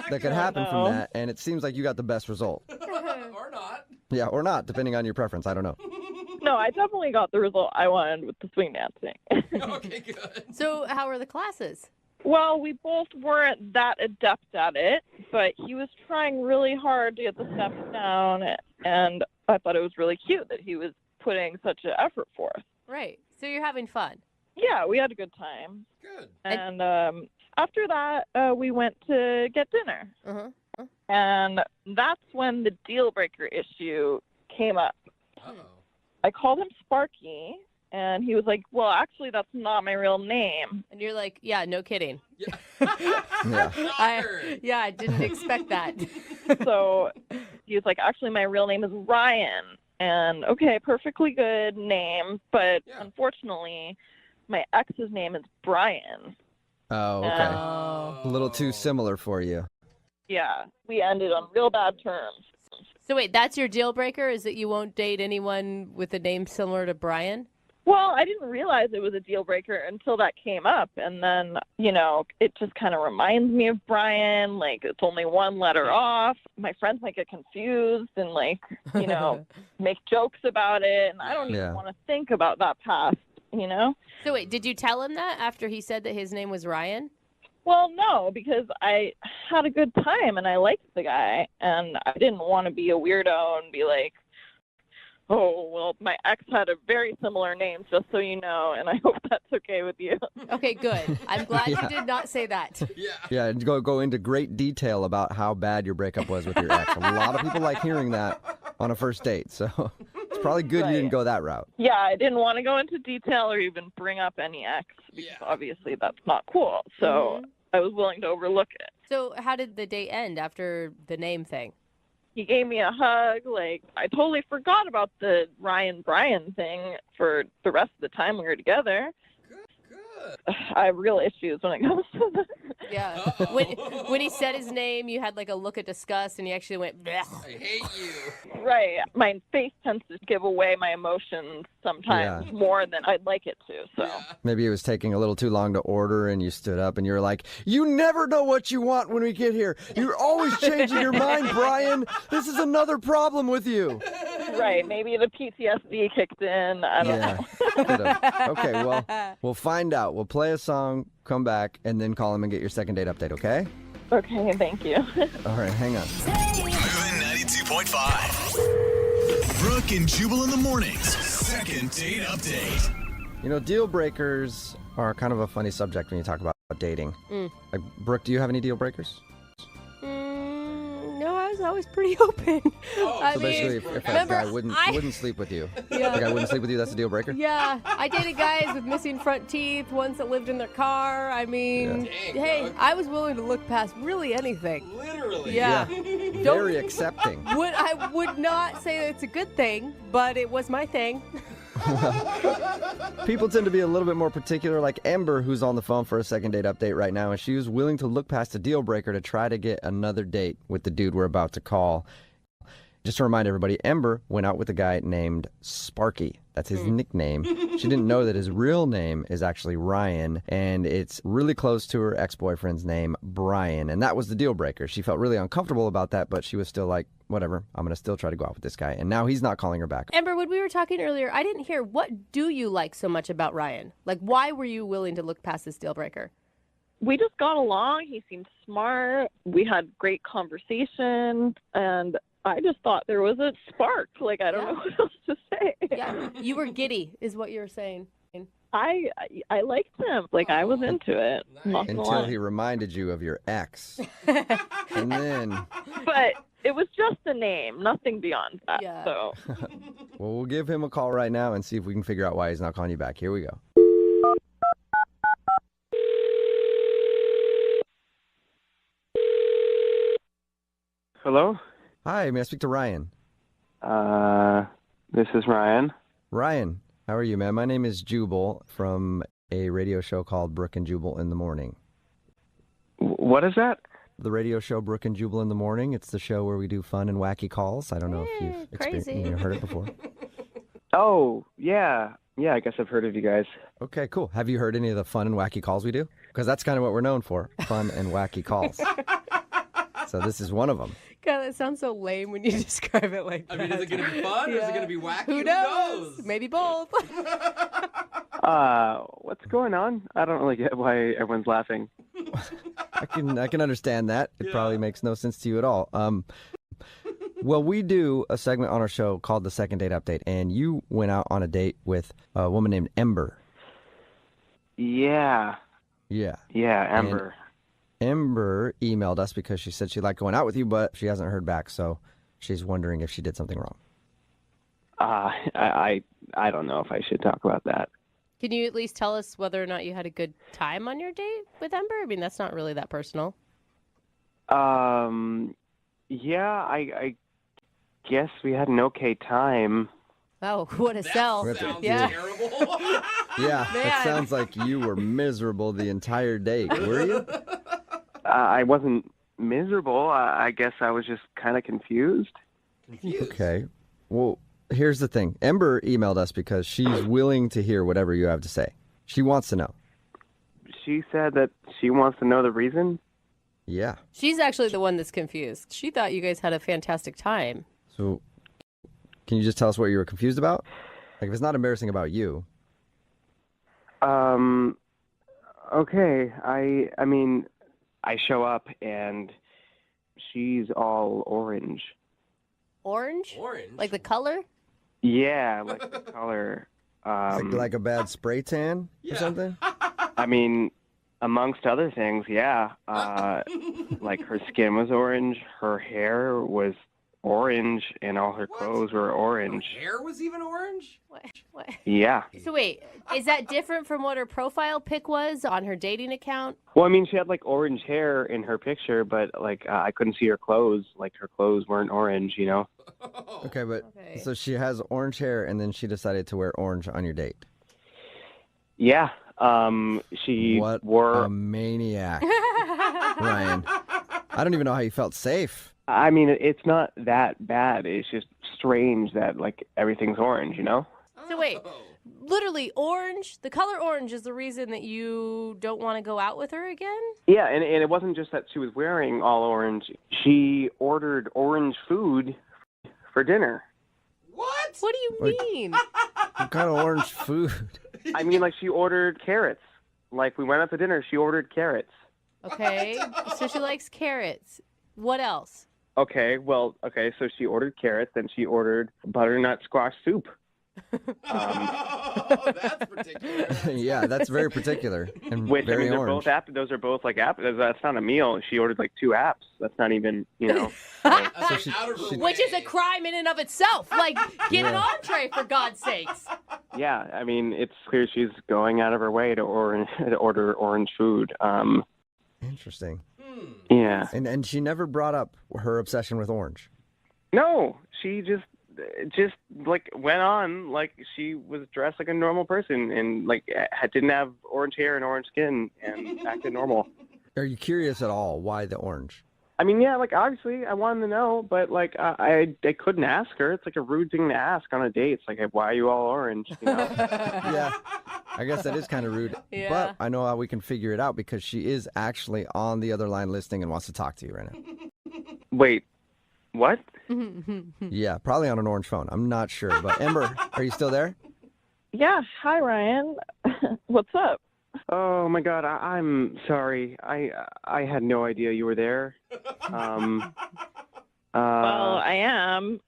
that could happen from that, and it seems like you got the best result. Or not. Yeah, or not, depending on your preference. I don't know. No, I definitely got the result I wanted with the swing dancing. Okay, good. So how were the classes? Well, we both weren't that adept at it, but he was trying really hard to get the steps down, and I thought it was really cute that he was putting such an effort forth. Right. So you're having fun. Yeah, we had a good time. Good. And after that, we went to get dinner. Uh-huh. And that's when the deal breaker issue came up. Uh-oh. I called him Sparky, and he was like, well, actually, that's not my real name. And you're like, yeah, no kidding. Yeah. I didn't expect that. So he was like, actually, my real name is Ryan. And okay, perfectly good name, but unfortunately, my ex's name is Brian. Oh, okay. A little too similar for you. Yeah, we ended on real bad terms. So wait, that's your deal breaker, is that you won't date anyone with a name similar to Brian? Well, I didn't realize it was a deal breaker until that came up. And then, it just kind of reminds me of Brian. Like, it's only one letter off. My friends might get confused and, make jokes about it. And I don't even want to think about that past, So wait, did you tell him that after he said that his name was Ryan? Well, no, because I had a good time and I liked the guy. And I didn't want to be a weirdo and be like, oh, well, my ex had a very similar name, just so you know, and I hope that's okay with you. Okay, good. I'm glad you did not say that. Yeah, and go into great detail about how bad your breakup was with your ex. A lot of people like hearing that on a first date, so it's probably good you didn't go that route. Yeah, I didn't want to go into detail or even bring up any ex, because obviously that's not cool, so I was willing to overlook it. So how did the date end after the name thing? He gave me a hug. Like, I totally forgot about the Ryan Brian thing for the rest of the time we were together. I have real issues when it comes to this. Yeah. When he said his name, you had like a look of disgust, and he actually went, blech. I hate you. Right. My face tends to give away my emotions sometimes more than I'd like it to. So Maybe it was taking a little too long to order, and you stood up and you were like, "You never know what you want when we get here. You're always changing your mind, Brian. This is another problem with you." Right. Maybe the PTSD kicked in. I don't know. Could've. Okay, well, we'll find out. We'll play a song, come back, and then call him and get your second date update, okay? Okay, thank you. All right, hang on. Moving 92.5. Brooke and Jubal in the mornings. Second date update. You know, deal breakers are kind of a funny subject when you talk about dating. Like, Brooke, do you have any deal breakers? No, I was always pretty open. So basically, if a guy wouldn't sleep with you, the guy wouldn't sleep with you, that's a deal breaker? Yeah, I dated guys with missing front teeth, ones that lived in their car. I mean, hey, I was willing to look past really anything. Literally. Yeah. Very accepting. I would not say that it's a good thing, but it was my thing. People tend to be a little bit more particular, like Ember, who's on the phone for a second date update right now, and she was willing to look past a deal breaker to try to get another date with the dude we're about to call. Just to remind everybody, Ember went out with a guy named Sparky. That's his nickname. She didn't know that his real name is actually Ryan, and it's really close to her ex-boyfriend's name, Brian, and that was the deal breaker. She felt really uncomfortable about that, but she was still like, whatever, I'm going to still try to go out with this guy, and now he's not calling her back. Ember, when we were talking earlier, I didn't hear, what do you like so much about Ryan? Like, why were you willing to look past this deal breaker? We just got along. He seemed smart. We had great conversation, and I just thought there was a spark. Like, I don't know what else to say. Yeah, you were giddy, is what you were saying. I liked him. Like, I was into it. Until he reminded you of your ex. And then... But it was just a name, nothing beyond that. Yeah. So. Well, we'll give him a call right now and see if we can figure out why he's not calling you back. Here we go. Hello? Hi, may I speak to Ryan? This is Ryan. Ryan, how are you, man? My name is Jubal from a radio show called Brooke and Jubal in the Morning. What is that? The radio show Brooke and Jubal in the Morning. It's the show where we do fun and wacky calls. I don't know if you've heard it before. Oh, yeah. Yeah, I guess I've heard of you guys. Okay, cool. Have you heard any of the fun and wacky calls we do? Because that's kind of what we're known for, fun and wacky calls. So this is one of them. God, that sounds so lame when you describe it like that. I mean, is it going to be fun or is it going to be wacky? Who knows? Maybe both. What's going on? I don't really get why everyone's laughing. I can understand that. It probably makes no sense to you at all. Well, we do a segment on our show called the Second Date Update, and you went out on a date with a woman named Ember. Yeah. Yeah. Yeah, Ember. And Ember emailed us because she said she liked going out with you, but she hasn't heard back, so she's wondering if she did something wrong. I don't know if I should talk about that. Can you at least tell us whether or not you had a good time on your date with Ember? I mean, that's not really that personal. Yeah, I guess we had an okay time. Oh, what a sell. Yeah. Terrible. Yeah, it sounds like you were miserable the entire date, were you? I wasn't miserable. I guess I was just kind of confused. Okay. Well, here's the thing. Ember emailed us because she's willing to hear whatever you have to say. She wants to know. She said that she wants to know the reason? Yeah. She's actually the one that's confused. She thought you guys had a fantastic time. So, can you just tell us what you were confused about? Like, if it's not embarrassing about you. Okay. I mean, I show up and she's all orange. Orange? Orange? Like the color? Yeah, like the color. Like a bad spray tan or something? I mean, amongst other things, yeah. Like her skin was orange, her hair was orange, and all her clothes were orange. Her hair was even orange? What? Yeah. So wait, is that different from what her profile pic was on her dating account? Well, I mean, she had like orange hair in her picture, but like I couldn't see her clothes. Like her clothes weren't orange, you know? Okay, but so she has orange hair and then she decided to wear orange on your date. Yeah. She What wore. a maniac, Ryan. I don't even know how you felt safe. I mean, it's not that bad. It's just strange that like everything's orange, you know? So wait, literally orange, the color orange is the reason that you don't want to go out with her again? Yeah, and it wasn't just that she was wearing all orange. She ordered orange food for dinner. What do you mean? What kind of orange food? I mean, like she ordered carrots. Like we went out to dinner, she ordered carrots. Okay, so she likes carrots. What else? Okay, so she ordered carrots, then she ordered butternut squash soup. That's particular. Yeah, that's very particular and Which, very I mean, orange. those are both like apps. That's not a meal. She ordered like 2 apps. That's not even, you know. Which is a crime in and of itself. Like, get an entree for God's sakes. Yeah, I mean, it's clear she's going out of her way to order orange food. Interesting. Yeah. And she never brought up her obsession with orange. No, she just like went on like she was dressed like a normal person and like didn't have orange hair and orange skin and acted normal. Are you curious at all why the orange? I mean, yeah, like obviously I wanted to know, but like I couldn't ask her. It's like a rude thing to ask on a date. It's like, hey, why are you all orange? You know? Yeah, I guess that is kind of rude. Yeah. But I know how we can figure it out because she is actually on the other line listening and wants to talk to you right now. Wait, what? Yeah, probably on an orange phone. I'm not sure. But Ember, are you still there? Yeah. Hi, Ryan. What's up? Oh my God, I'm sorry. I had no idea you were there. Well, I am.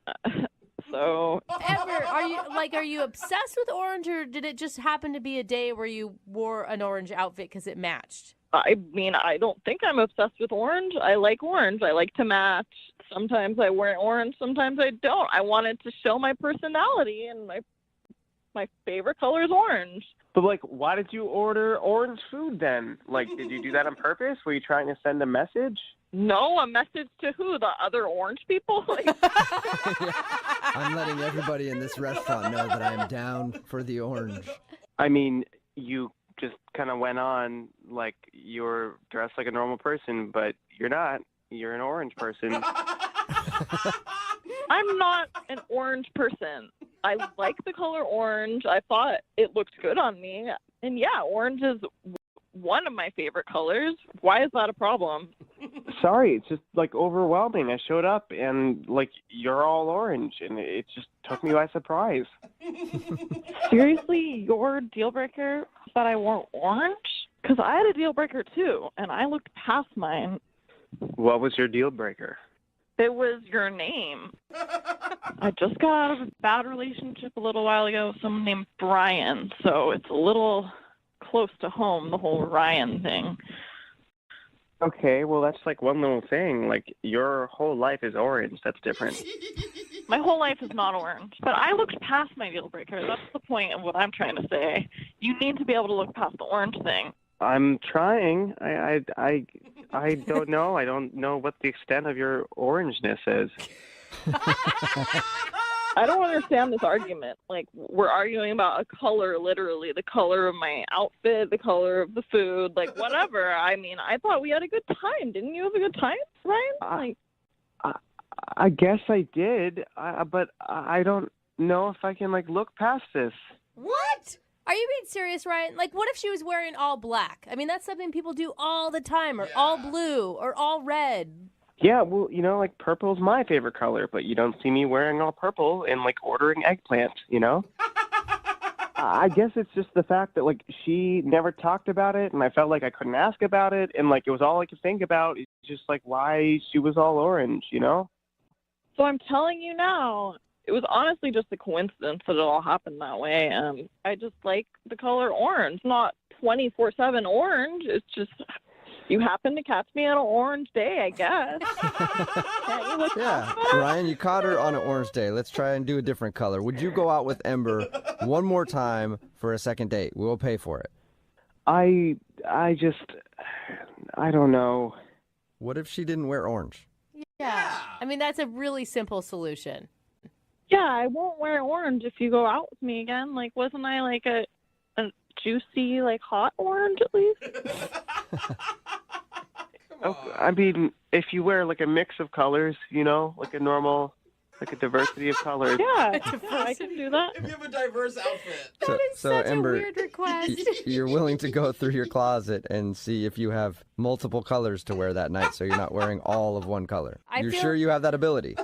So. Amber, are you obsessed with orange, or did it just happen to be a day where you wore an orange outfit because it matched? I mean, I don't think I'm obsessed with orange. I like orange. I like to match. Sometimes I wear orange, sometimes I don't. I wanted to show my personality, and my favorite color is orange. But like, why did you order orange food then? Like, did you do that on purpose? Were you trying to send a message? No, a message to who? The other orange people? Like, I'm letting everybody in this restaurant know that I'm down for the orange. I mean, you just kind of went on like you're dressed like a normal person, but you're not. You're an orange person. I'm not an orange person. I like the color orange. I thought it looked good on me. And yeah, orange is one of my favorite colors. Why is that a problem? Sorry, it's just like overwhelming. I showed up and like you're all orange, and it just took me by surprise. Seriously, your deal breaker is that I wore orange? Because I had a deal breaker too, and I looked past mine. What was your deal breaker? It was your name. I just got out of a bad relationship a little while ago with someone named Brian, so it's a little close to home, the whole Ryan thing. Okay, well, that's like one little thing. Like, your whole life is orange. That's different. My whole life is not orange, but I looked past my deal breaker. That's the point of what I'm trying to say. You need to be able to look past the orange thing. I'm trying. I don't know. I don't know what the extent of your orangeness is. I don't understand this argument. Like, we're arguing about a color, literally, the color of my outfit, the color of the food, like, whatever. I mean, I thought we had a good time. Didn't you have a good time, Ryan? I guess I did, but I don't know if I can, like, look past this. What? Are you being serious, Ryan? Like, what if she was wearing all black? I mean, that's something people do all the time, or all blue, or all red. Yeah, well, you know, like, purple's my favorite color, but you don't see me wearing all purple and, like, ordering eggplant, you know? I guess it's just the fact that, like, she never talked about it, and I felt like I couldn't ask about it, and, like, it was all I could think about. It's just, like, why she was all orange, you know? So I'm telling you now, it was honestly just a coincidence that it all happened that way. I just like the color orange, not 24/7 orange. It's just you happen to catch me on an orange day, I guess. Can't you look Yeah, Ryan, you caught her on an orange day. Let's try and do a different color. Would you go out with Ember one more time for a second date? We'll pay for it. I don't know. What if she didn't wear orange? Yeah. I mean, that's a really simple solution. Yeah, I won't wear orange if you go out with me again. Like, wasn't I like a juicy, like hot orange at least. I mean, if you wear like a mix of colors, like a normal, like a diversity of colors. Yeah, I can do that. If you have a diverse outfit. That is such Ember, a weird request. You're willing to go through your closet and see if you have multiple colors to wear that night, so you're not wearing all of one color. You're sure you have that ability?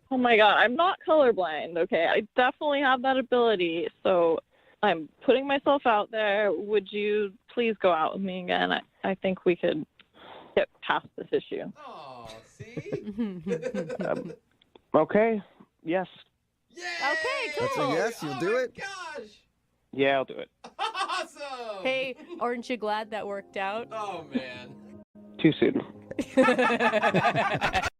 Oh my God, I'm not colorblind, okay? I definitely have that ability, so I'm putting myself out there. Would you please go out with me again? I think we could get past this issue. Oh, see? Okay. Yes. Okay, cool. That's a yes. You'll do it. Gosh. Yeah, I'll do it. Awesome. Hey, aren't you glad that worked out? Oh man. Too soon.